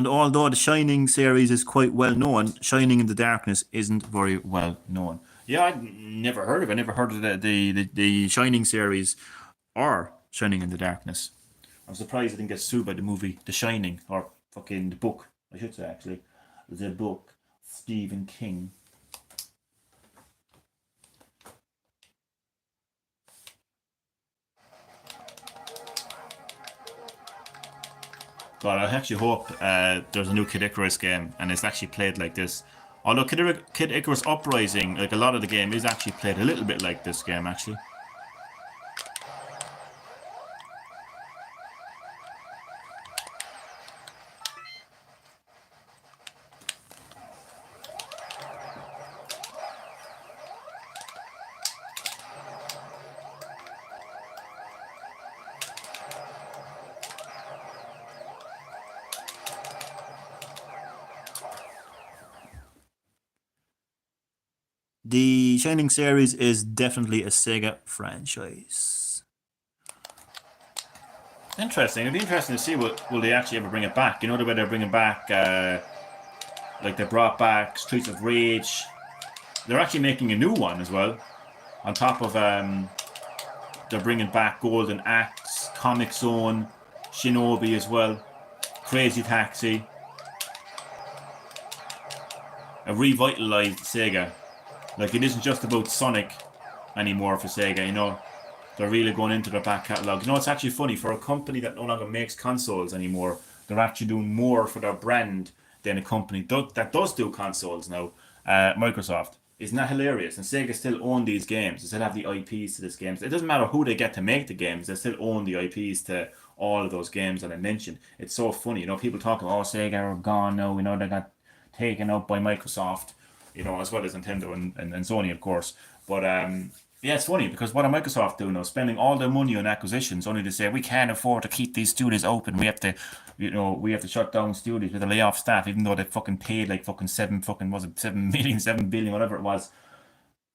although the Shining series is quite well known, Shining in the Darkness isn't very well known. Yeah, I'd never heard of it. I never heard of the Shining series or Shining in the Darkness. I'm surprised I didn't get sued by the movie The Shining, or fucking the book, I should say, actually. The book, Stephen King. God, I actually hope there's a new Kid Icarus game and it's actually played like this. Although Kid Icarus Uprising, like a lot of the game, is actually played a little bit like this game, actually. The Shining series is definitely a Sega franchise. Interesting. It'd be interesting to see will they actually ever bring it back. You know the way they're bringing back, like they brought back Streets of Rage. They're actually making a new one as well. On top of, they're bringing back Golden Axe, Comic Zone, Shinobi as well, Crazy Taxi. A revitalized Sega. Like, it isn't just about Sonic anymore for Sega, you know. They're really going into their back catalogue. You know, it's actually funny, for a company that no longer makes consoles anymore, they're actually doing more for their brand than a company that does do consoles now, Microsoft. Isn't that hilarious? And Sega still own these games. They still have the IPs to these games. It doesn't matter who they get to make the games, they still own the IPs to all of those games that I mentioned. It's so funny, you know, people talking, oh, Sega are gone now, you know, they got taken up by Microsoft, you know, as well as Nintendo and Sony, of course. But yeah, it's funny because what are Microsoft doing now? Spending all their money on acquisitions only to say we can't afford to keep these studios open. We have to, you know, we have to shut down studios. We have to lay off staff, even though they fucking paid like fucking 7 billion, whatever it was.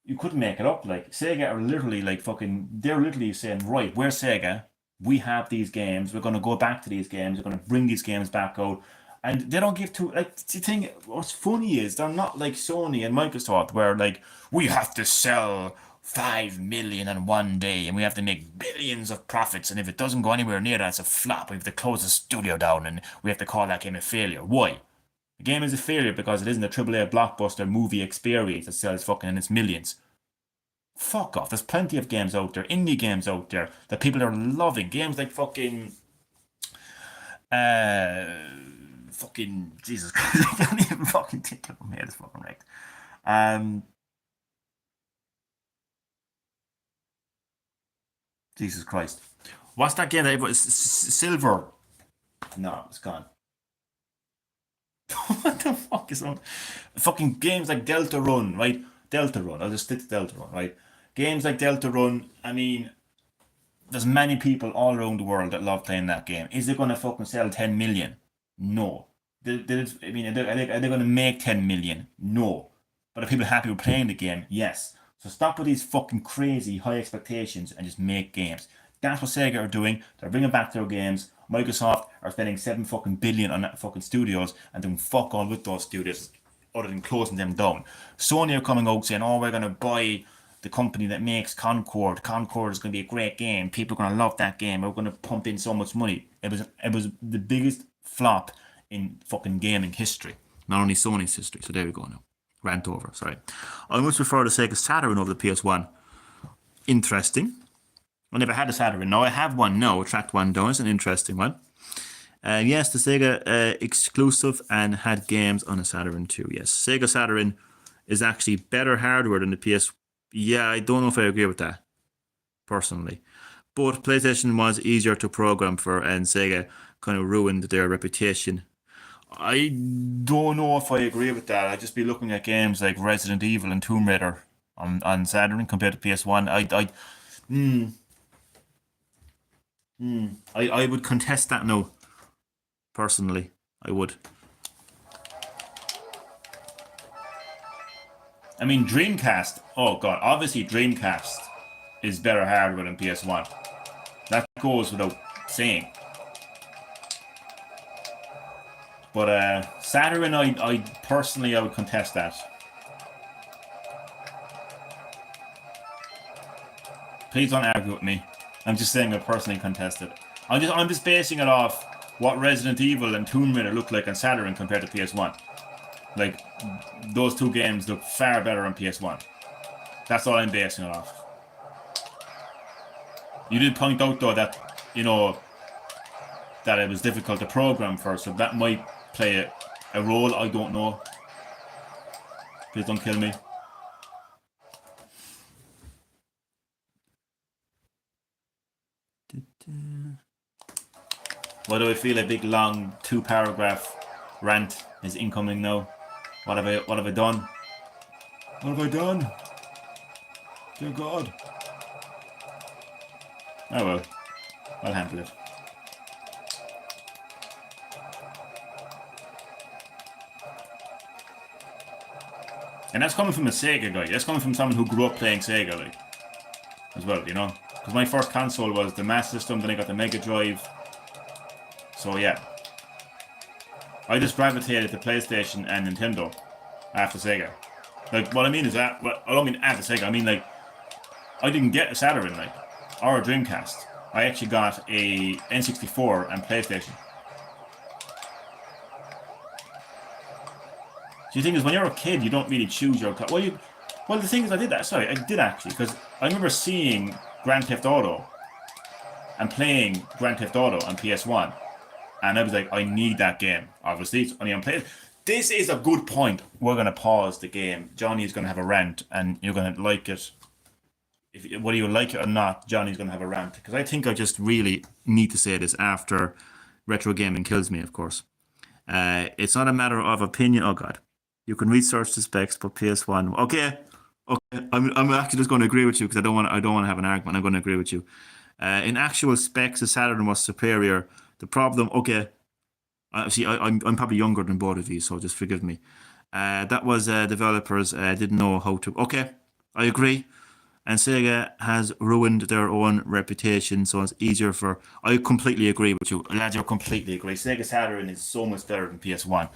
You couldn't make it up. Like, Sega are literally like fucking, they're literally saying, right, we're Sega. We have these games. We're going to go back to these games. We're going to bring these games back out. And they don't give two, like, the thing, what's funny is they're not like Sony and Microsoft where, like, we have to sell 5 million in one day and we have to make billions of profits. And if it doesn't go anywhere near that, it's a flop. We have to close the studio down and we have to call that game a failure. Why? The game is a failure because it isn't a AAA blockbuster movie experience that sells fucking in its millions. Fuck off. There's plenty of games out there, indie games out there that people are loving. Games like fucking Jesus Christ, I can't even fucking think of them here. It's fucking wrecked. Jesus Christ. What's that game that everybody... Silver. No, it's gone. What the fuck is on? Fucking games like Delta Run, right? Delta Run. I'll just stick to Delta Run, right? Games like Delta Run, I mean, there's many people all around the world that love playing that game. Is it going to fucking sell 10 million? No. I mean, are they going to make 10 million? No. But are people happy with playing the game? Yes. So stop with these fucking crazy high expectations and just make games. That's what Sega are doing. They're bringing back their games. Microsoft are spending 7 fucking billion on that fucking studios and doing fuck all with those studios other than closing them down. Sony are coming out saying, oh, we're going to buy the company that makes Concord. Concord is going to be a great game. People are going to love that game. We're going to pump in so much money. It was the biggest flop in fucking gaming history. Not only Sony's history. So there we go now. Rant over, sorry. I much prefer the Sega Saturn over the PS1. Interesting. I never had a Saturn. Now I have one now. Tracked one down. It's an interesting one. Yes, the Sega exclusive and had games on a Saturn too. Yes, Sega Saturn is actually better hardware than the PS. Yeah, I don't know if I agree with that, personally. But PlayStation was easier to program for and Sega kind of ruined their reputation. I don't know if I agree with that. I'd just be looking at games like Resident Evil and Tomb Raider on Saturn compared to PS1. I would contest that now. Personally, I would. I mean, Dreamcast. Oh god, obviously Dreamcast is better hardware than PS1. That goes without saying. But Saturn, I personally, I would contest that. Please don't argue with me. I'm just saying I personally contest it. I'm just basing it off what Resident Evil and Tomb Raider look like on Saturn compared to PS1. Like, those two games look far better on PS1. That's all I'm basing it off. You did point out though that, you know, that it was difficult to program for, so that might play a role, I don't know. Please don't kill me. Why do I feel a big long 2-paragraph rant is incoming now? What have I done? What have I done? Dear God. Oh well. I'll handle it. And that's coming from a Sega guy. That's coming from someone who grew up playing Sega, like, as well, you know? Because my first console was the Master System, then I got the Mega Drive. So yeah. I just gravitated to PlayStation and Nintendo after Sega. Like, what I mean is that, well, I don't mean after Sega, I mean, like, I didn't get a Saturn, like, or a Dreamcast. I actually got a N64 and PlayStation. So the thing is, when you're a kid, you don't really choose your... Well, the thing is, I did that. Sorry, I did actually, because I remember seeing Grand Theft Auto and playing Grand Theft Auto on PS1, and I was like, I need that game. Obviously, it's only on PS. This is a good point. We're going to pause the game. Johnny's going to have a rant, and you're going to like it. Whether you like it or not, Johnny's going to have a rant. Because I think I just really need to say this after Retro Gaming kills me, of course. It's not a matter of opinion. Oh, God. You can research the specs, but PS1. Okay. I'm actually just going to agree with you because I don't want to have an argument. I'm going to agree with you. In actual specs, the Saturn was superior. The problem, okay. See, I'm probably younger than both of you, so just forgive me. That was developers didn't know how to. Okay, I agree. And Sega has ruined their own reputation, so it's easier for. I completely agree with you, lads. I completely agree. Sega Saturn is so much better than PS1.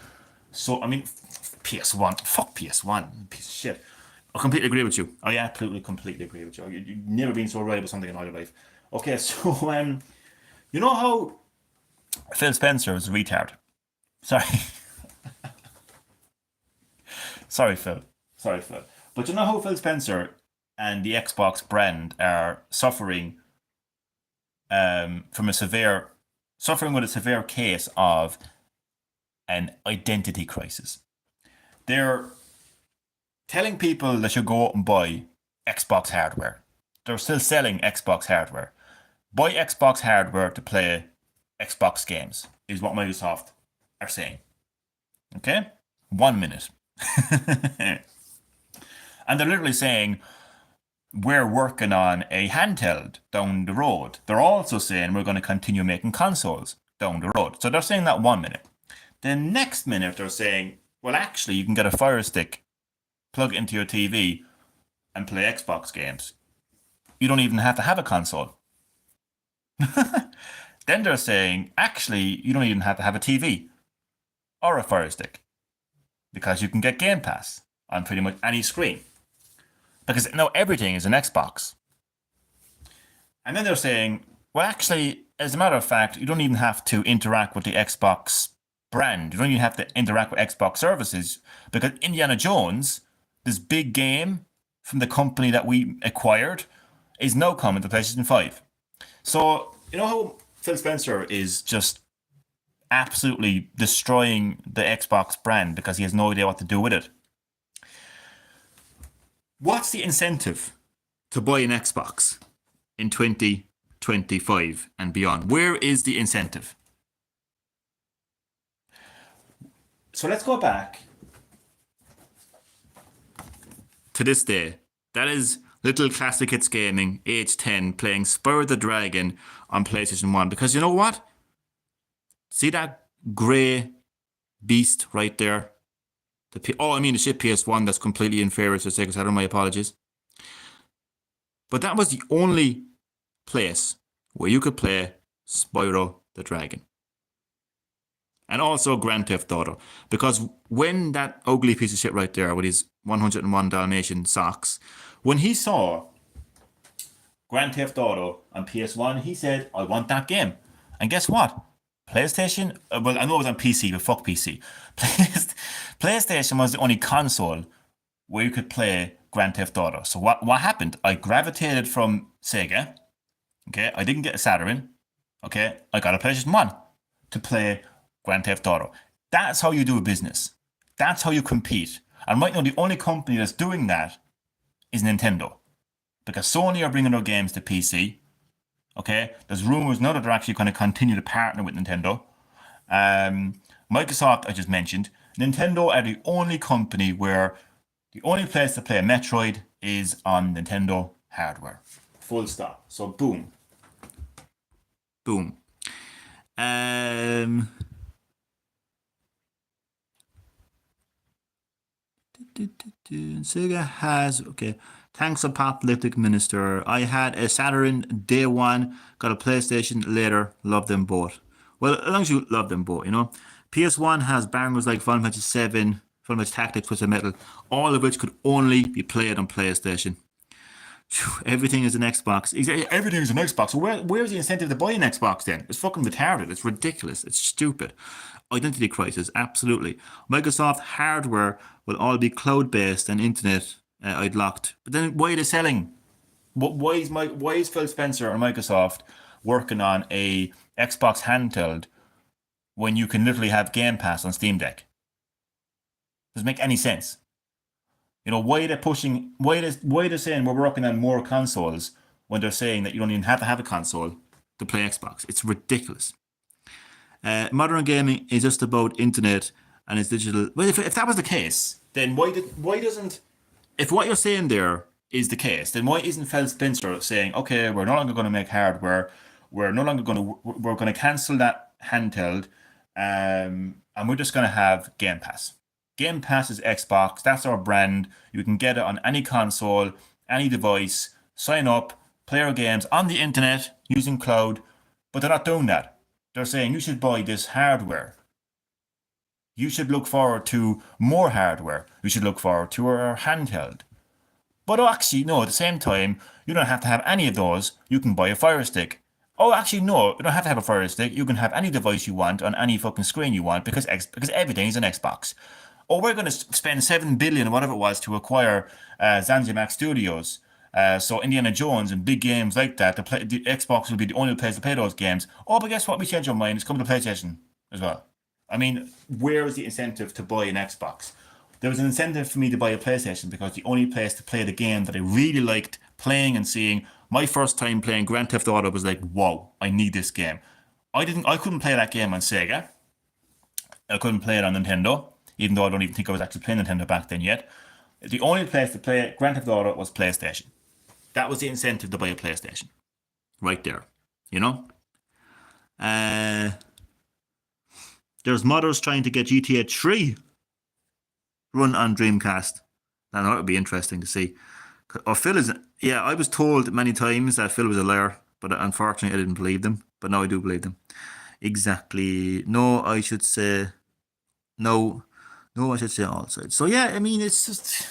So I mean, PS1. Fuck PS1. Piece of shit. I completely agree with you. I absolutely, completely agree with you. You've never been so right about something in all your life. Okay, so you know how Phil Spencer was a retard. Sorry. Sorry, Phil. But you know how Phil Spencer and the Xbox brand are suffering with a severe case of an identity crisis. They're telling people they should go out and buy Xbox hardware. They're still selling Xbox hardware. Buy Xbox hardware to play Xbox games, is what Microsoft are saying. Okay? 1 minute. And they're literally saying, we're working on a handheld down the road. They're also saying we're going to continue making consoles down the road. So they're saying that 1 minute. The next minute they're saying, well, actually, you can get a Fire Stick, plug it into your TV, and play Xbox games. You don't even have to have a console. Then they're saying, actually, you don't even have to have a TV or a Fire Stick because you can get Game Pass on pretty much any screen. Because now everything is an Xbox. And then they're saying, well, actually, as a matter of fact, you don't even have to interact with the Xbox brand. You don't even have to interact with Xbox services because Indiana Jones, this big game from the company that we acquired, is now coming to PlayStation 5. So, you know how Phil Spencer is just absolutely destroying the Xbox brand because he has no idea what to do with it. What's the incentive to buy an Xbox in 2025 and beyond? Where is the incentive? So let's go back to this day. That is little Classic Hits Gaming, age 10, playing Spyro the Dragon on PlayStation 1. Because you know what? See that grey beast right there? The shit PS1 that's completely inferior to Sega Saturn. My apologies. But that was the only place where you could play Spyro the Dragon. And also Grand Theft Auto. Because when that ugly piece of shit right there with his 101 Dalmatian socks, when he saw Grand Theft Auto on PS1, he said, I want that game. And guess what? PlayStation, well, I know it was on PC, but fuck PC. PlayStation was the only console where you could play Grand Theft Auto. So what happened? I gravitated from Sega. Okay, I didn't get a Saturn. Okay, I got a PlayStation 1 to play Grand Theft Auto. That's how you do a business. That's how you compete. And right now, the only company that's doing that is Nintendo. Because Sony are bringing their games to PC. Okay, there's rumors now that they're actually going to continue to partner with Nintendo. Microsoft, I just mentioned. Nintendo are the only company where the only place to play Metroid is on Nintendo hardware. Full stop. So boom. Boom. Sega has, okay. Thanks, apocalyptic minister. I had a Saturn day one, got a PlayStation later, loved them both. Well, as long as you love them both, you know. PS1 has bangers like Final Fantasy 7, Final Fantasy Tactics, Twisted Metal, all of which could only be played on PlayStation. Everything is an Xbox. Everything is an Xbox. So where's the incentive to buy an Xbox then? It's fucking retarded. It's ridiculous. It's stupid. Identity crisis, absolutely. Microsoft hardware will all be cloud-based and internet I'd locked. But then why are they selling? Why is Phil Spencer or Microsoft working on a Xbox handheld when you can literally have Game Pass on Steam Deck? Doesn't make any sense. You know, why are they saying we're working on more consoles when they're saying that you don't even have to have a console to play Xbox? It's ridiculous. Modern gaming is just about internet and it's digital. Well, if that was the case, then if what you're saying there is the case, then why isn't Phil Spencer saying, okay, we're no longer going to make hardware, we're going to cancel that handheld, and we're just going to have Game Pass. Game Pass is Xbox. That's our brand. You can get it on any console, any device. Sign up, play our games on the internet using cloud. But they're not doing that. They're saying you should buy this hardware. You should look forward to more hardware. You should look forward to our handheld. But actually, no, at the same time, you don't have to have any of those. You can buy a Fire Stick. Oh, actually, no, you don't have to have a Fire Stick. You can have any device you want on any fucking screen you want because everything is an Xbox. Oh, we're going to spend $7 billion or whatever it was to acquire Zanzibar Studios. So Indiana Jones and big games like that, the Xbox will be the only place to play those games. Oh, but guess what? We changed our mind. It's coming to PlayStation as well. I mean, where is the incentive to buy an Xbox? There was an incentive for me to buy a PlayStation because the only place to play the game that I really liked playing and seeing, my first time playing Grand Theft Auto was like, wow, I need this game. I couldn't play that game on Sega. I couldn't play it on Nintendo, even though I don't even think I was actually playing Nintendo back then yet. The only place to play Grand Theft Auto was PlayStation. That was the incentive to buy a PlayStation. Right there. You know? There's modders trying to get GTA 3 run on Dreamcast. I know it would be interesting to see. Or I was told many times that Phil was a liar, but unfortunately I didn't believe them. But now I do believe them. Exactly. No, I should say all sides. So yeah, I mean, it's just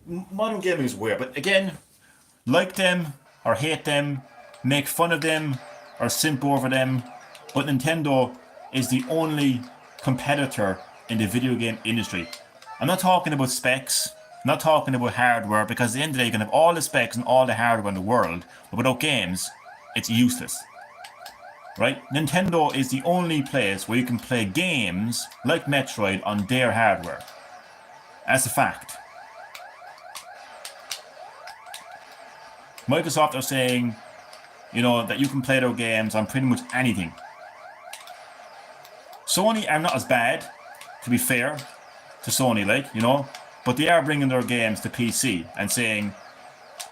modern gaming is weird. But again, like them or hate them, make fun of them or simp over them. But Nintendo is the only competitor in the video game industry. I'm not talking about specs. I'm not talking about hardware, because at the end of the day, you can have all the specs and all the hardware in the world, but without games, it's useless. Right? Nintendo is the only place where you can play games like Metroid on their hardware. That's a fact. Microsoft are saying, you know, that you can play their games on pretty much anything. Sony are not as bad, to be fair to Sony, like, you know, but they are bringing their games to PC and saying,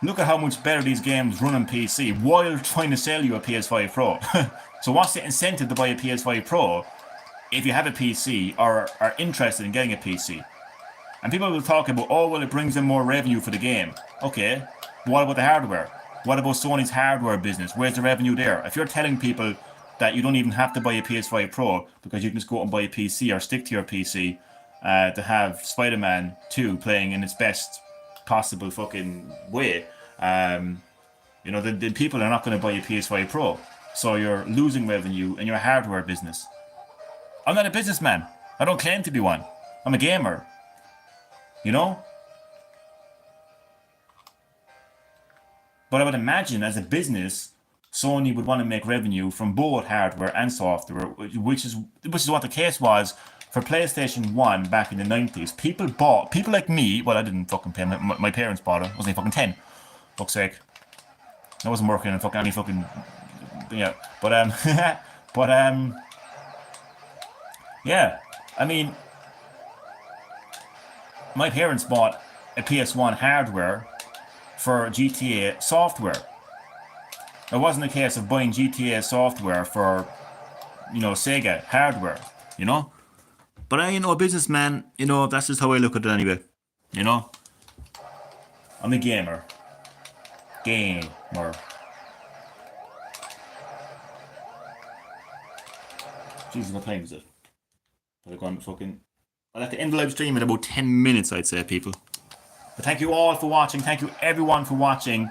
look at how much better these games run on PC while trying to sell you a PS5 Pro. So what's the incentive to buy a PS5 Pro if you have a PC or are interested in getting a PC. And people will talk about, oh, well, it brings in more revenue for the game. Okay, but what about the hardware? What about Sony's hardware business? Where's the revenue there? If you're telling people that you don't even have to buy a PS5 Pro because you can just go out and buy a PC or stick to your PC to have Spider-Man 2 playing in its best possible fucking way, you know, then people are not going to buy a PS5 Pro. So you're losing revenue in your hardware business. I'm not a businessman. I don't claim to be one. I'm a gamer. You know? But I would imagine as a business, Sony would want to make revenue from both hardware and software, which is what the case was for PlayStation 1 back in the 90s. People like me, well, I didn't fucking pay, my parents bought it. I was only fucking 10. Fuck's sake. I wasn't working in any fucking, yeah. But, yeah. I mean, my parents bought a PS1 hardware for GTA software. It wasn't a case of buying GTA software for, you know, Sega hardware, you know? But I, you know, a businessman, you know, that's just how I look at it anyway. You know? I'm a gamer. Jesus, what time is it? I'll have to end the live stream in about 10 minutes, I'd say, people. But thank you all for watching. Thank you everyone for watching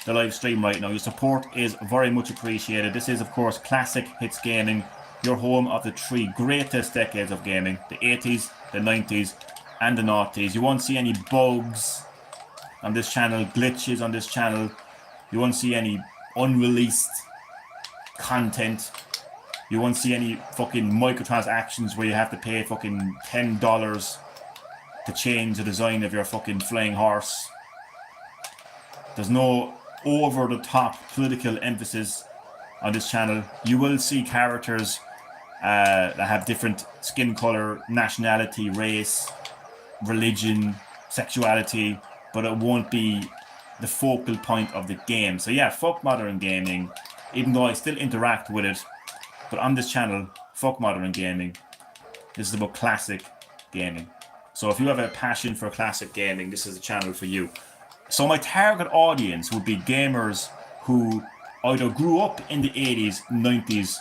the live stream right now. Your support is very much appreciated. This is, of course, Classic Hits Gaming, your home of the 3 greatest decades of gaming. The 80s, the 90s, and the 90s. You won't see any bugs on this channel, glitches on this channel. You won't see any unreleased content. You won't see any fucking microtransactions where you have to pay fucking $10 to change the design of your fucking flying horse. There's no over-the-top political emphasis on this channel. You will see characters that have different skin color, nationality, race, religion, sexuality, but it won't be the focal point of the game. So yeah, fuck modern gaming, even though I still interact with it. But on this channel, fuck modern gaming. This is about classic gaming. So if you have a passion for classic gaming, this is a channel for you. So my target audience would be gamers who either grew up in the 80s, 90s,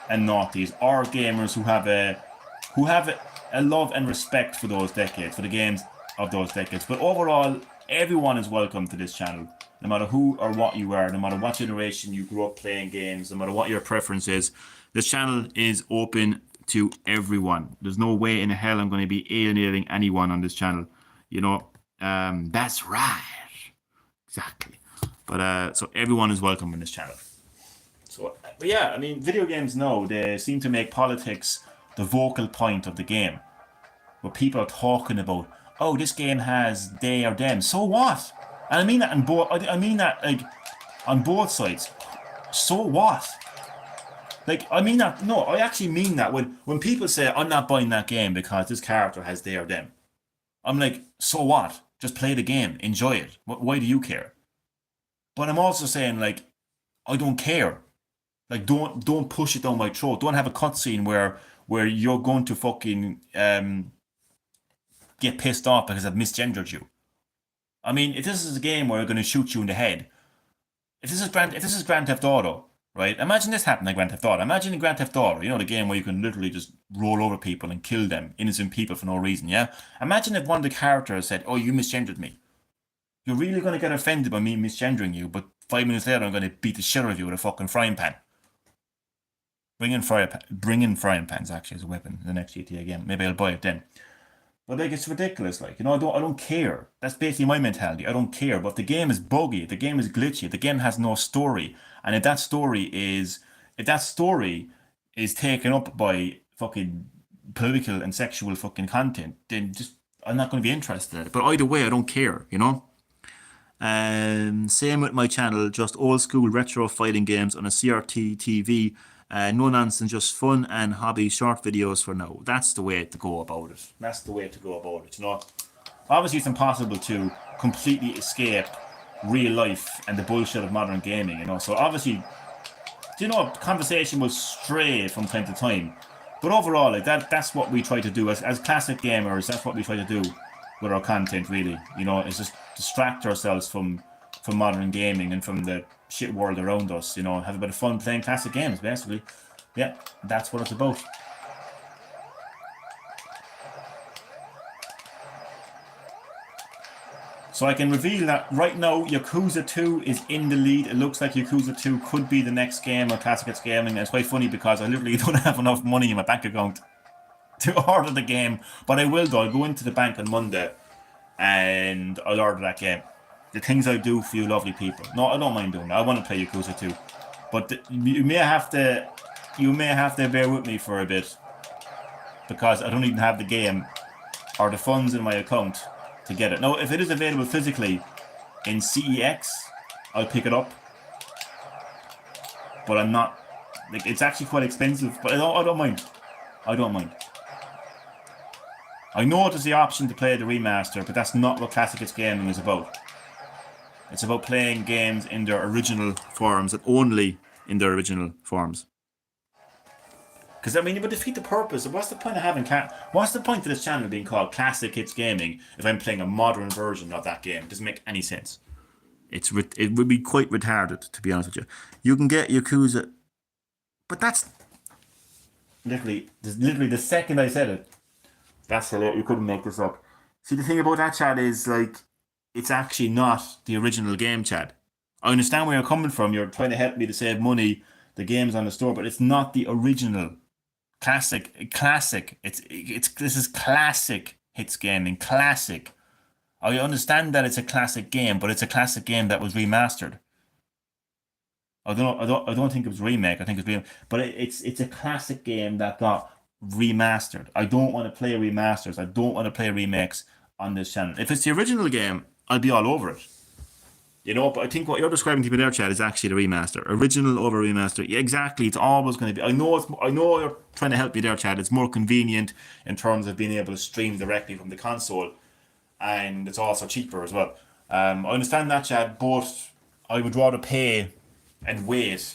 and 90s, or gamers who have a love and respect for those decades, for the games of those decades. But overall, everyone is welcome to this channel. No matter who or what you are, no matter what generation you grew up playing games, no matter what your preference is, this channel is open to everyone. There's no way in hell I'm going to be alienating anyone on this channel. You know, that's right. Exactly. But so everyone is welcome on this channel. So, but yeah, I mean, video games now, they seem to make politics the vocal point of the game. Where people are talking about, oh, this game has they or them. So what? And I mean that on both. I mean that like on both sides. So what? Like, I mean that. No, I actually mean that when people say I'm not buying that game because this character has they or them. I'm like, so what? Just play the game, enjoy it. Why do you care? But I'm also saying, like, I don't care. Like, don't push it down my throat. Don't have a cutscene where you're going to fucking get pissed off because I've misgendered you. I mean, if this is a game where you're going to shoot you in the head, if this is Grand Theft Auto, right? Imagine this happened in Grand Theft Auto. Imagine in Grand Theft Auto, you know, the game where you can literally just roll over people and kill them, innocent people for no reason, yeah? Imagine if one of the characters said, oh, you misgendered me. You're really going to get offended by me misgendering you, but 5 minutes later I'm going to beat the shit out of you with a fucking frying pan. Bring in frying pans actually as a weapon in the next GTA game. Maybe I'll buy it then. But like, it's ridiculous. Like, you know, I don't care. That's basically my mentality. I don't care. But the game is buggy. The game is glitchy. The game has no story. And if that story is taken up by fucking political and sexual fucking content, then just I'm not going to be interested in it. But either way, I don't care. You know. Same with my channel. Just old school retro fighting games on a CRT TV. No nonsense, just fun and hobby short videos for now. That's the way to go about it. That's the way to go about it, you know. Obviously, it's impossible to completely escape real life and the bullshit of modern gaming, you know. So obviously, you know, conversation will stray from time to time. But overall, like that's what we try to do as classic gamers. That's what we try to do with our content, really. You know, is just distract ourselves from modern gaming and from the shit world around us. You know, have a bit of fun playing classic games, basically. Yeah, that's what it's about. So I can reveal that right now, Yakuza 2 is in the lead. It looks like Yakuza 2 could be the next game on Classic Hits Gaming. And it's quite funny because I literally don't have enough money in my bank account to order the game. But I will, though. I'll go into the bank on Monday and I'll order that game. The things I do for you lovely people. No, I don't mind doing that. I want to play Yakuza 2. But you may have to bear with me for a bit because I don't even have the game or the funds in my account to get it. Now, if it is available physically in CEX, I'll pick it up. But I'm not, like, it's actually quite expensive, but I don't mind. I don't mind. I know there's the option to play the remaster, but that's not what Classic Hits Gaming is about. It's about playing games in their original forms and only in their original forms. Because, I mean, it would defeat the purpose. What's the point of having what's the point of this channel being called Classic Hits Gaming if I'm playing a modern version of that game? It doesn't make any sense. It would be quite retarded, to be honest with you. You can get Yakuza, but that's literally the second I said it. That's hilarious. You couldn't make this up. See, the thing about that, Chad, is like it's actually not the original game, Chad. I understand where you're coming from. You're trying to help me to save money. The game's on the store, but it's not the original. Classic. This is Classic Hits Gaming. Classic. I understand that it's a classic game, but it's a classic game that was remastered. I don't think it was remake. I think it's but it's a classic game that got remastered. I don't want to play remasters. I don't want to play remakes on this channel. If it's the original game, I'll be all over it. You know, but I think what you're describing to me there, Chad, is actually the remaster. Original over remaster. Yeah, exactly. It's always going to be. I know you're trying to help me there, Chad. It's more convenient in terms of being able to stream directly from the console, and it's also cheaper as well. I understand that, Chad, but I would rather pay and wait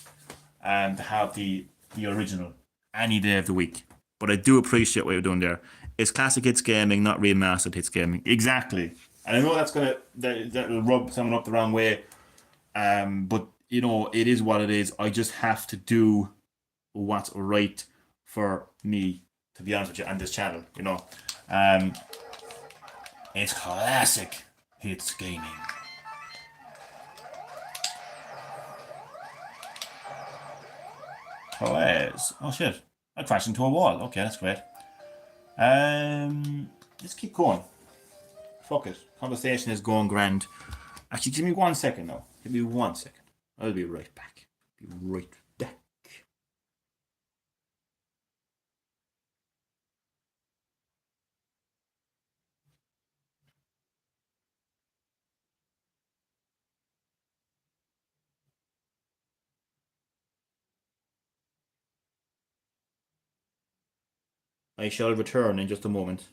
to have the original any day of the week. But I do appreciate what you're doing there. It's Classic Hits Gaming, not remastered Hits Gaming. Exactly. And I know that'll rub someone up the wrong way. But you know, it is what it is. I just have to do what's right for me, to be honest with you, on this channel. You know, it's Classic Hits Gaming. Oh shit! I crashed into a wall. Okay, that's great. Let's keep going. Fuck it. Conversation is going grand. Actually, give me 1 second now. Give me 1 second. I'll be right back. Be right back. I shall return in just a moment.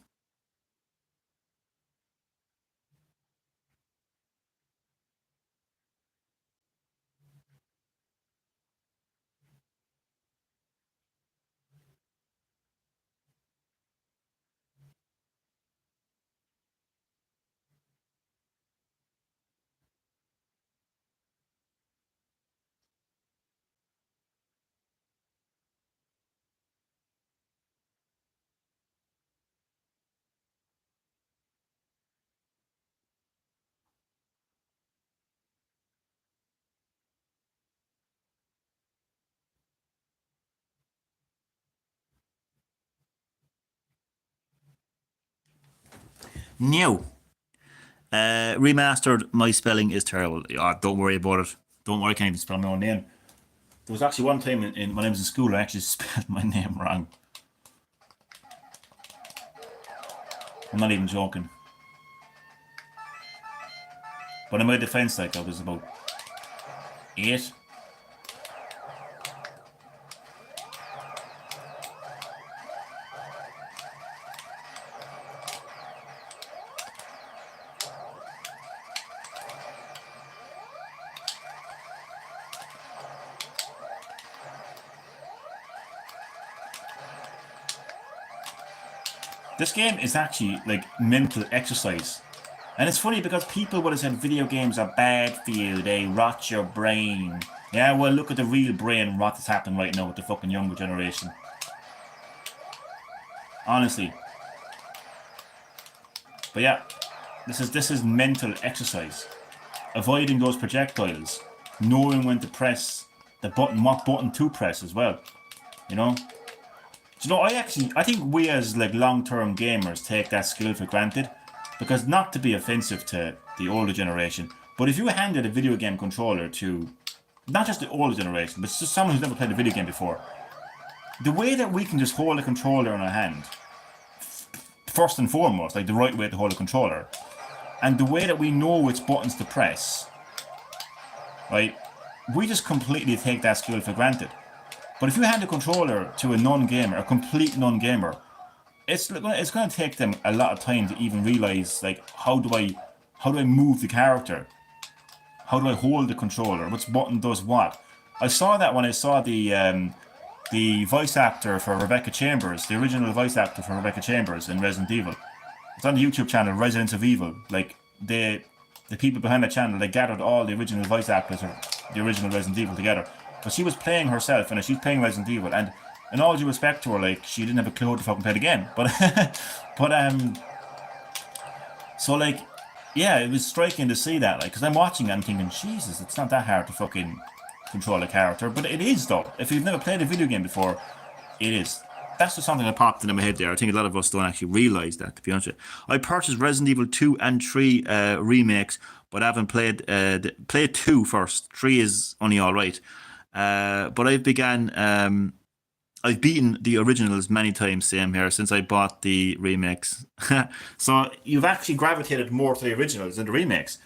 New. Remastered, my spelling is terrible. Don't worry about it. Don't worry, I can't even spell my own name. There was actually one time when I was in school, I actually spelled my name wrong. I'm not even joking. But in my defense, like, I was about 8. This game is actually like mental exercise. And it's funny because people would have said video games are bad for you, they rot your brain. Yeah, well, look at the real brain rot that's happening right now with the fucking younger generation. Honestly. But yeah, this is mental exercise. Avoiding those projectiles. Knowing when to press the button, what button to press as well. You know? Do you know, I think we as like long-term gamers take that skill for granted. Because not to be offensive to the older generation, but if you handed a video game controller to not just the older generation, but just someone who's never played a video game before, the way that we can just hold a controller in our hand, first and foremost, like the right way to hold a controller, and the way that we know which buttons to press, right? We just completely take that skill for granted. But if you hand a controller to a non-gamer, a complete non-gamer, it's going to take them a lot of time to even realize, like, how do I move the character? How do I hold the controller? Which button does what? I saw that when I saw the voice actor for Rebecca Chambers, the original voice actor for Rebecca Chambers in Resident Evil. It's on the YouTube channel Residents of Evil. Like the people behind that channel, they gathered all the original voice actors of the original Resident Evil together. But she was playing herself, and she's playing Resident Evil, and in all due respect to her, like, she didn't have a clue how to fucking play the game. So, like, yeah, it was striking to see that, like, because I'm watching it and I'm thinking, Jesus, it's not that hard to fucking control a character. But it is, though. If you've never played a video game before, it is. That's just something that popped into my head there. I think a lot of us don't actually realise that, to be honest with you. I purchased Resident Evil 2 and 3 remakes, but I haven't played 2 first. 3 is only alright. But I've beaten the originals many times, same here, since I bought the remakes. So you've actually gravitated more to the originals than the remakes.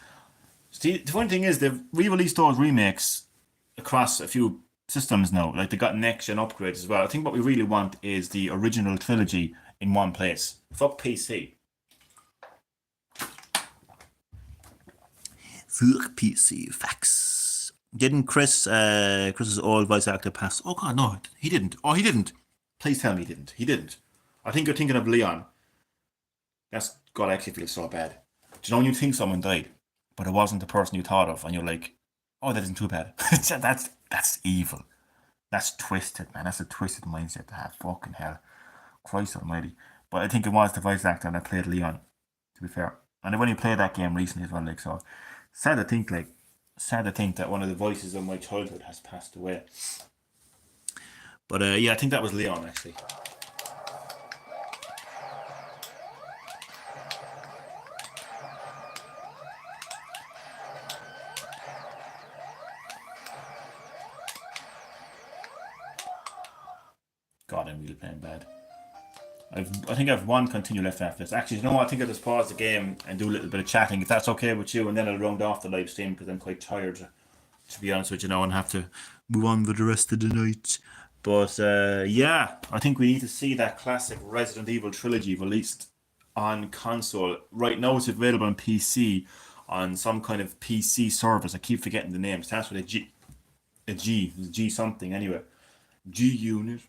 See, the funny thing is, they've re-released those remakes across a few systems now. Like, they got next-gen upgrades as well. I think what we really want is the original trilogy in one place. Fuck PC. Fuck PC. Facts. Didn't Chris's old voice actor pass? Oh god, no, he didn't. Oh, he didn't. Please tell me he didn't. He didn't. I think you're thinking of Leon. That's God. I actually feel so bad. Do you know when you think someone died, but it wasn't the person you thought of, and you're like, oh, that isn't too bad. that's evil. That's twisted, man. That's a twisted mindset to have. Fucking hell, Christ Almighty. But I think it was the voice actor that played Leon. To be fair, and I've only played that game recently as well. Like, so sad to think that one of the voices of my childhood has passed away. But yeah, I think that was Leon, actually. God, I'm really playing bad. I think I've one continue left after this. Actually, you know what? I think I'll just pause the game and do a little bit of chatting, if that's okay with you, and then I'll round off the live stream because I'm quite tired, to be honest with you now, and have to move on with the rest of the night. But yeah, I think we need to see that classic Resident Evil trilogy released on console. Right now it's available on PC on some kind of PC service. I keep forgetting the name. It starts with a G something anyway. G Unit.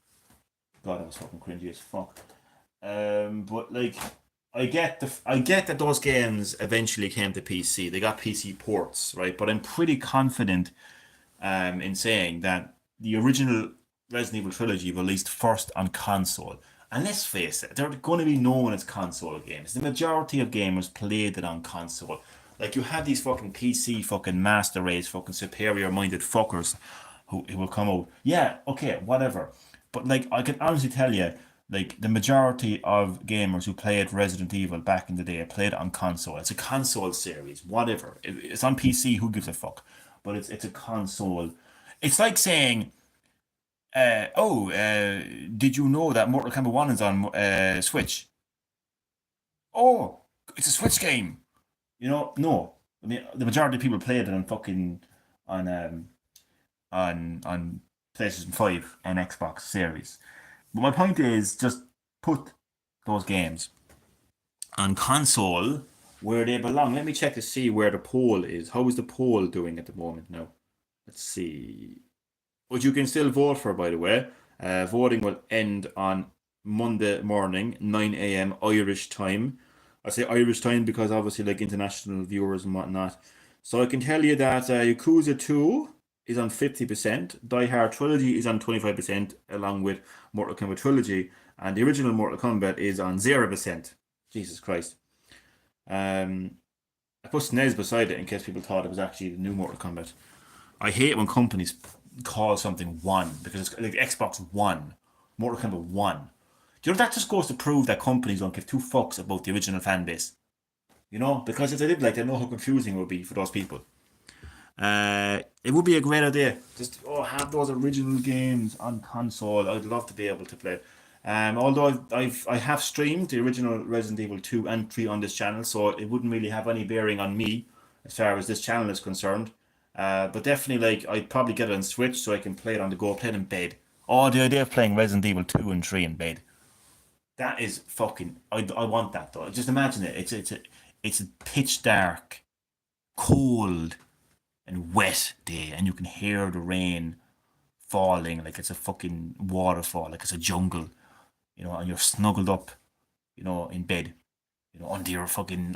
God, that was fucking cringy as fuck. But like, I get that those games eventually came to PC. They got PC ports, right? But I'm pretty confident in saying that the original Resident Evil trilogy released first on console. And let's face it, they're going to be known as console games. The majority of gamers played it on console. Like, you have these fucking PC fucking master race fucking superior minded fuckers who will come out. Yeah, okay, whatever. But like, I can honestly tell you, like, the majority of gamers who played Resident Evil back in the day played it on console. It's a console series, whatever. It's on PC, who gives a fuck? But it's a console. It's like saying, did you know that Mortal Kombat 1 is on Switch? Oh, it's a Switch game. You know, no. I mean, the majority of people played it on fucking on PlayStation 5 and Xbox Series. But my point is, just put those games on console where they belong. Let me check to see where the poll is. How is the poll doing at the moment now? Let's see. But you can still vote for, by the way. Voting will end on Monday morning, 9 a.m. Irish time. I say Irish time because obviously like international viewers and whatnot. So I can tell you that Yakuza 2 is on 50%, Die Hard Trilogy is on 25%, along with Mortal Kombat Trilogy, and the original Mortal Kombat is on 0%. Jesus Christ. I put SNES beside it in case people thought it was actually the new Mortal Kombat. I hate when companies call something one because it's like Xbox One, Mortal Kombat 1. Do you know that just goes to prove that companies don't give two fucks about the original fan base? You know, because if they did, like, they know how confusing it would be for those people. It would be a great idea. Just have those original games on console. I'd love to be able to play. Although I have streamed the original Resident Evil 2 and 3 on this channel, so it wouldn't really have any bearing on me as far as this channel is concerned. But definitely, like, I'd probably get it on Switch so I can play it on the go, play it in bed. Oh, the idea of playing Resident Evil 2 and 3 in bed. That is fucking. I want that though. Just imagine it. It's a pitch dark, cold, and wet day, and you can hear the rain falling like it's a fucking waterfall, like it's a jungle, and you're snuggled up, in bed, under your fucking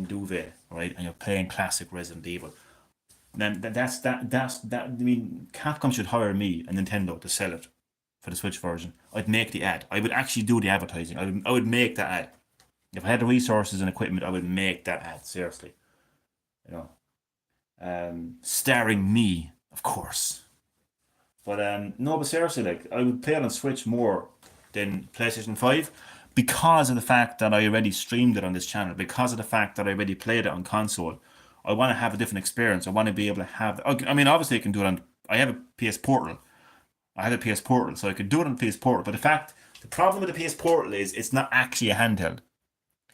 duvet, right, and you're playing classic Resident Evil. Then that's that. I mean, Capcom should hire me and Nintendo to sell it for the Switch version. I'd make the ad. I would actually do the advertising. I would make that ad. If I had the resources and equipment, I would make that ad. Seriously, starring me, of course. But no, but seriously, like, I would play it on Switch more than PlayStation 5 because of the fact that I already streamed it on this channel, because of the fact that I already played it on console. I want to have a different experience. I want to be able to have. I mean, obviously, I can do it on. I have a PS Portal. I have a PS Portal, so I could do it on PS Portal. But the problem with the PS Portal is it's not actually a handheld.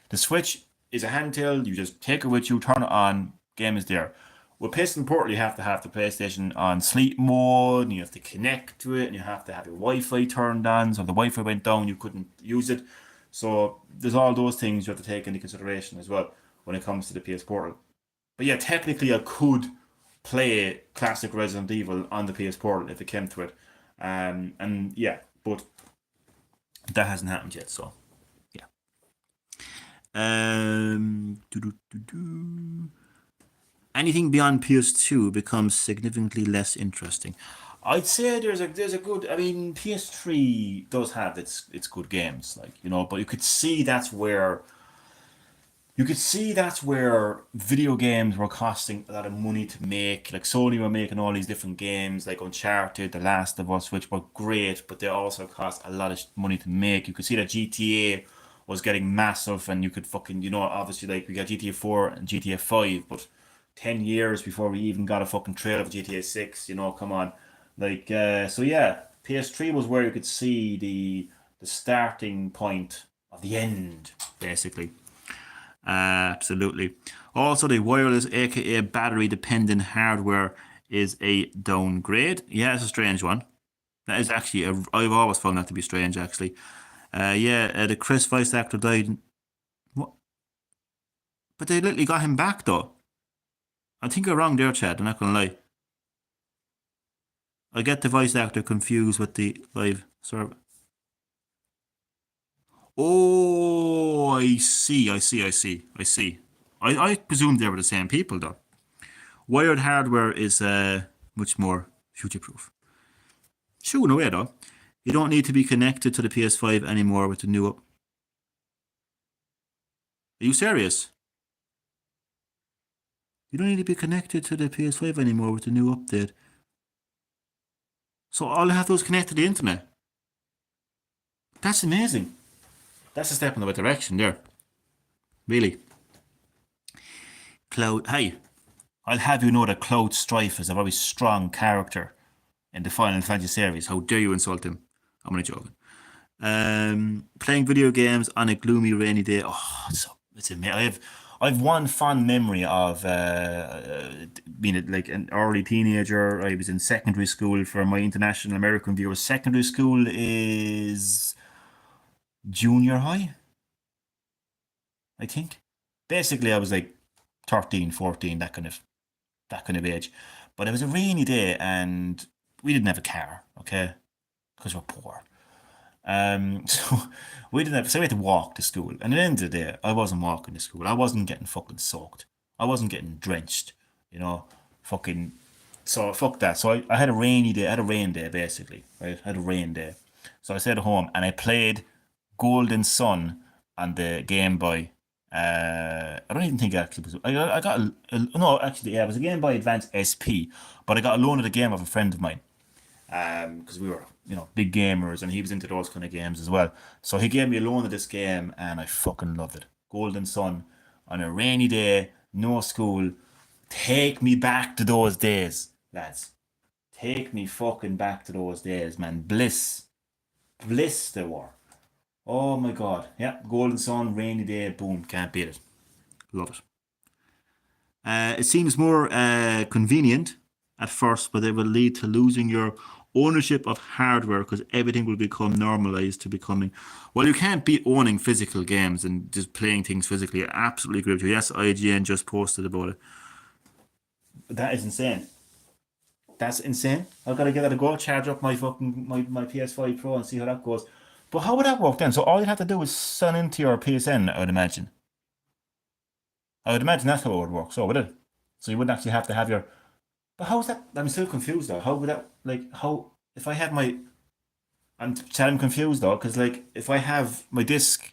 The Switch is a handheld. You just take it with you, turn it on, game is there. With PS Portal, you have to have the PlayStation on sleep mode, and you have to connect to it, and you have to have your Wi-Fi turned on. So if the Wi-Fi went down, you couldn't use it. So there's all those things you have to take into consideration as well when it comes to the PS Portal. But yeah, technically, I could play classic Resident Evil on the PS Portal if it came to it. And yeah, but that hasn't happened yet, so yeah. Anything beyond PS2 becomes significantly less interesting. I'd say there's a good. I mean, PS3 does have its good games, like, but you could see that's where video games were costing a lot of money to make. Like, Sony were making all these different games, like Uncharted, The Last of Us, which were great, but they also cost a lot of money to make. You could see that GTA was getting massive, and you could fucking, obviously, like, we got GTA 4 and GTA 5, but 10 years before we even got a fucking trailer of GTA 6, come on. Like, so yeah, PS3 was where you could see the starting point of the end, basically. Absolutely. Also, the wireless, aka battery dependent hardware, is a downgrade. Yeah, it's a strange one. That is actually I've always found that to be strange, actually. The Chris voice actor died. What? But they literally got him back, though. I think you're wrong there, Chad. I'm not gonna lie. I get the voice actor confused with the live server. Oh, I see. I presumed they were the same people, though. Wired hardware is much more future-proof. Sure, in a way, though. You don't need to be connected to the PS5 anymore with the new up. Are you serious? You don't need to be connected to the PS5 anymore with the new update. So all I have to do is connect to the internet. That's amazing. That's a step in the right direction there. Really. Cloud. Hey, I'll have you know that Cloud Strife is a very strong character in the Final Fantasy series. How dare you insult him? I'm only joking. Playing video games on a gloomy, rainy day. Oh, it's amazing. I've one fond memory of being like an early teenager. I was in secondary school. For my international American viewers, secondary school is junior high, I think. Basically, I was like 13, 14, that kind of age. But it was a rainy day, and we didn't have a car, okay, because we're poor. So we didn't have, so we had to walk to school. And at the end of the day, I wasn't walking to school. I wasn't getting fucking soaked. I wasn't getting drenched, you know, fucking. So fuck that. So I had a rainy day. I had a rain day basically. Right, I had a rain day. So I stayed at home and I played Golden Sun on the Game Boy. I don't even think it actually was. I got no, actually, yeah, it was a Game Boy Advance SP, but I got a loan of the game of a friend of mine. Because we were, you know, big gamers and he was into those kind of games as well. So he gave me a loan of this game and I fucking loved it. Golden Sun on a rainy day, no school. Take me back to those days, lads. Take me fucking back to those days, man. Bliss. Bliss they were. Oh my god. Yeah, Golden Sun, rainy day, boom, can't beat it. Love it. It seems more convenient at first, but it will lead to losing your ownership of hardware because everything will become normalized to becoming. Well, you can't beat owning physical games and just playing things physically. I absolutely agree with you. Yes, IGN just posted about it. That is insane. That's insane. I've got to give that a go. Charge up my fucking my PS5 Pro and see how that goes. But how would that work then? So all you have to do is sign into your PSN, I would imagine. I would imagine that's how it would work. So would it? So you wouldn't actually have to have your. But how's that? I'm still confused though. How would that like how if I have my? I'm confused though because like if I have my disc,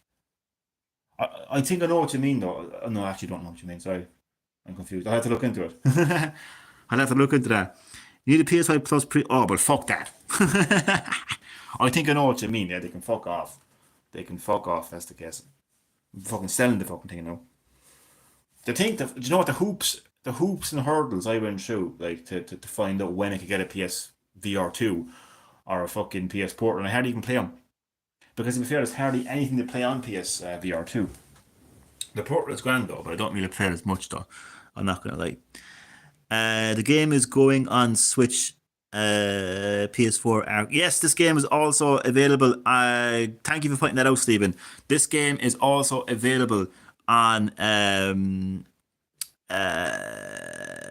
I think I know what you mean though. No, I actually don't know what you mean. Sorry, I'm confused. I have to look into it. I'll have to look into that. You need a PS5 Plus pre. Oh, but fuck that. I think I know what you mean. Yeah, they can fuck off. They can fuck off. That's the case. I'm fucking selling the fucking thing now. The thing, do you know what the hoops and hurdles I went through, like to find out when I could get a PS VR2 or a fucking PS Portal, and I hardly even play them because to be fair, there's hardly anything to play on PS VR2. The Portal is grand though, but I don't really play it as much though. I'm not gonna lie. The game is going on Switch, PS4. Yes, this game is also available. Thank you for pointing that out, Stephen. This game is also available on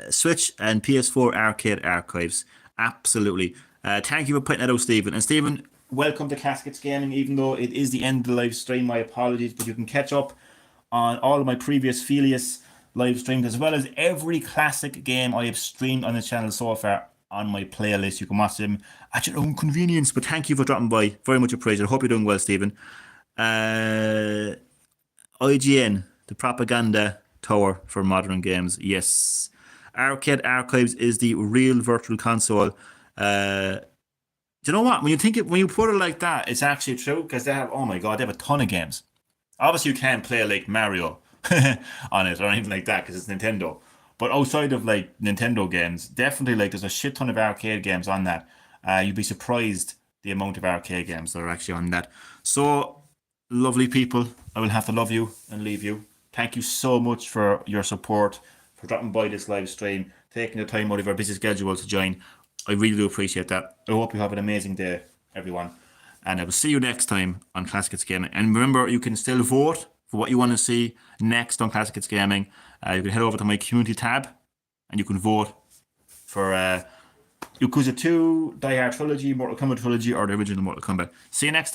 Switch and PS4 Arcade Archives. Absolutely. Thank you for pointing that out, Stephen. And Stephen, welcome to Classic Gaming. Even though it is the end of the live stream, my apologies, but you can catch up on all of my previous Phelios live streams as well as every classic game I have streamed on the channel so far on my playlist. You can watch them at your own convenience. But thank you for dropping by. Very much appreciated. I hope you're doing well, Stephen. IGN, the propaganda tower for modern games. Yes. Arcade Archives is the real virtual console. Do you know what? When you think it, when you put it like that, it's actually true because they have, oh my god, they have a ton of games. Obviously, you can't play like Mario on it or anything like that because it's Nintendo. But outside of like Nintendo games, definitely like there's a shit ton of arcade games on that. You'd be surprised the amount of arcade games that are actually on that. So, lovely people, I will have to love you and leave you. Thank you so much for your support, for dropping by this live stream, taking the time out of your busy schedule to join. I really do appreciate that. I hope you have an amazing day, everyone. And I will see you next time on Classic Hits Gaming. And remember, you can still vote for what you want to see next on Classic Hits Gaming. You can head over to my community tab and you can vote for Yakuza 2, Die Hard Trilogy, Mortal Kombat Trilogy, or the original Mortal Kombat. See you next time.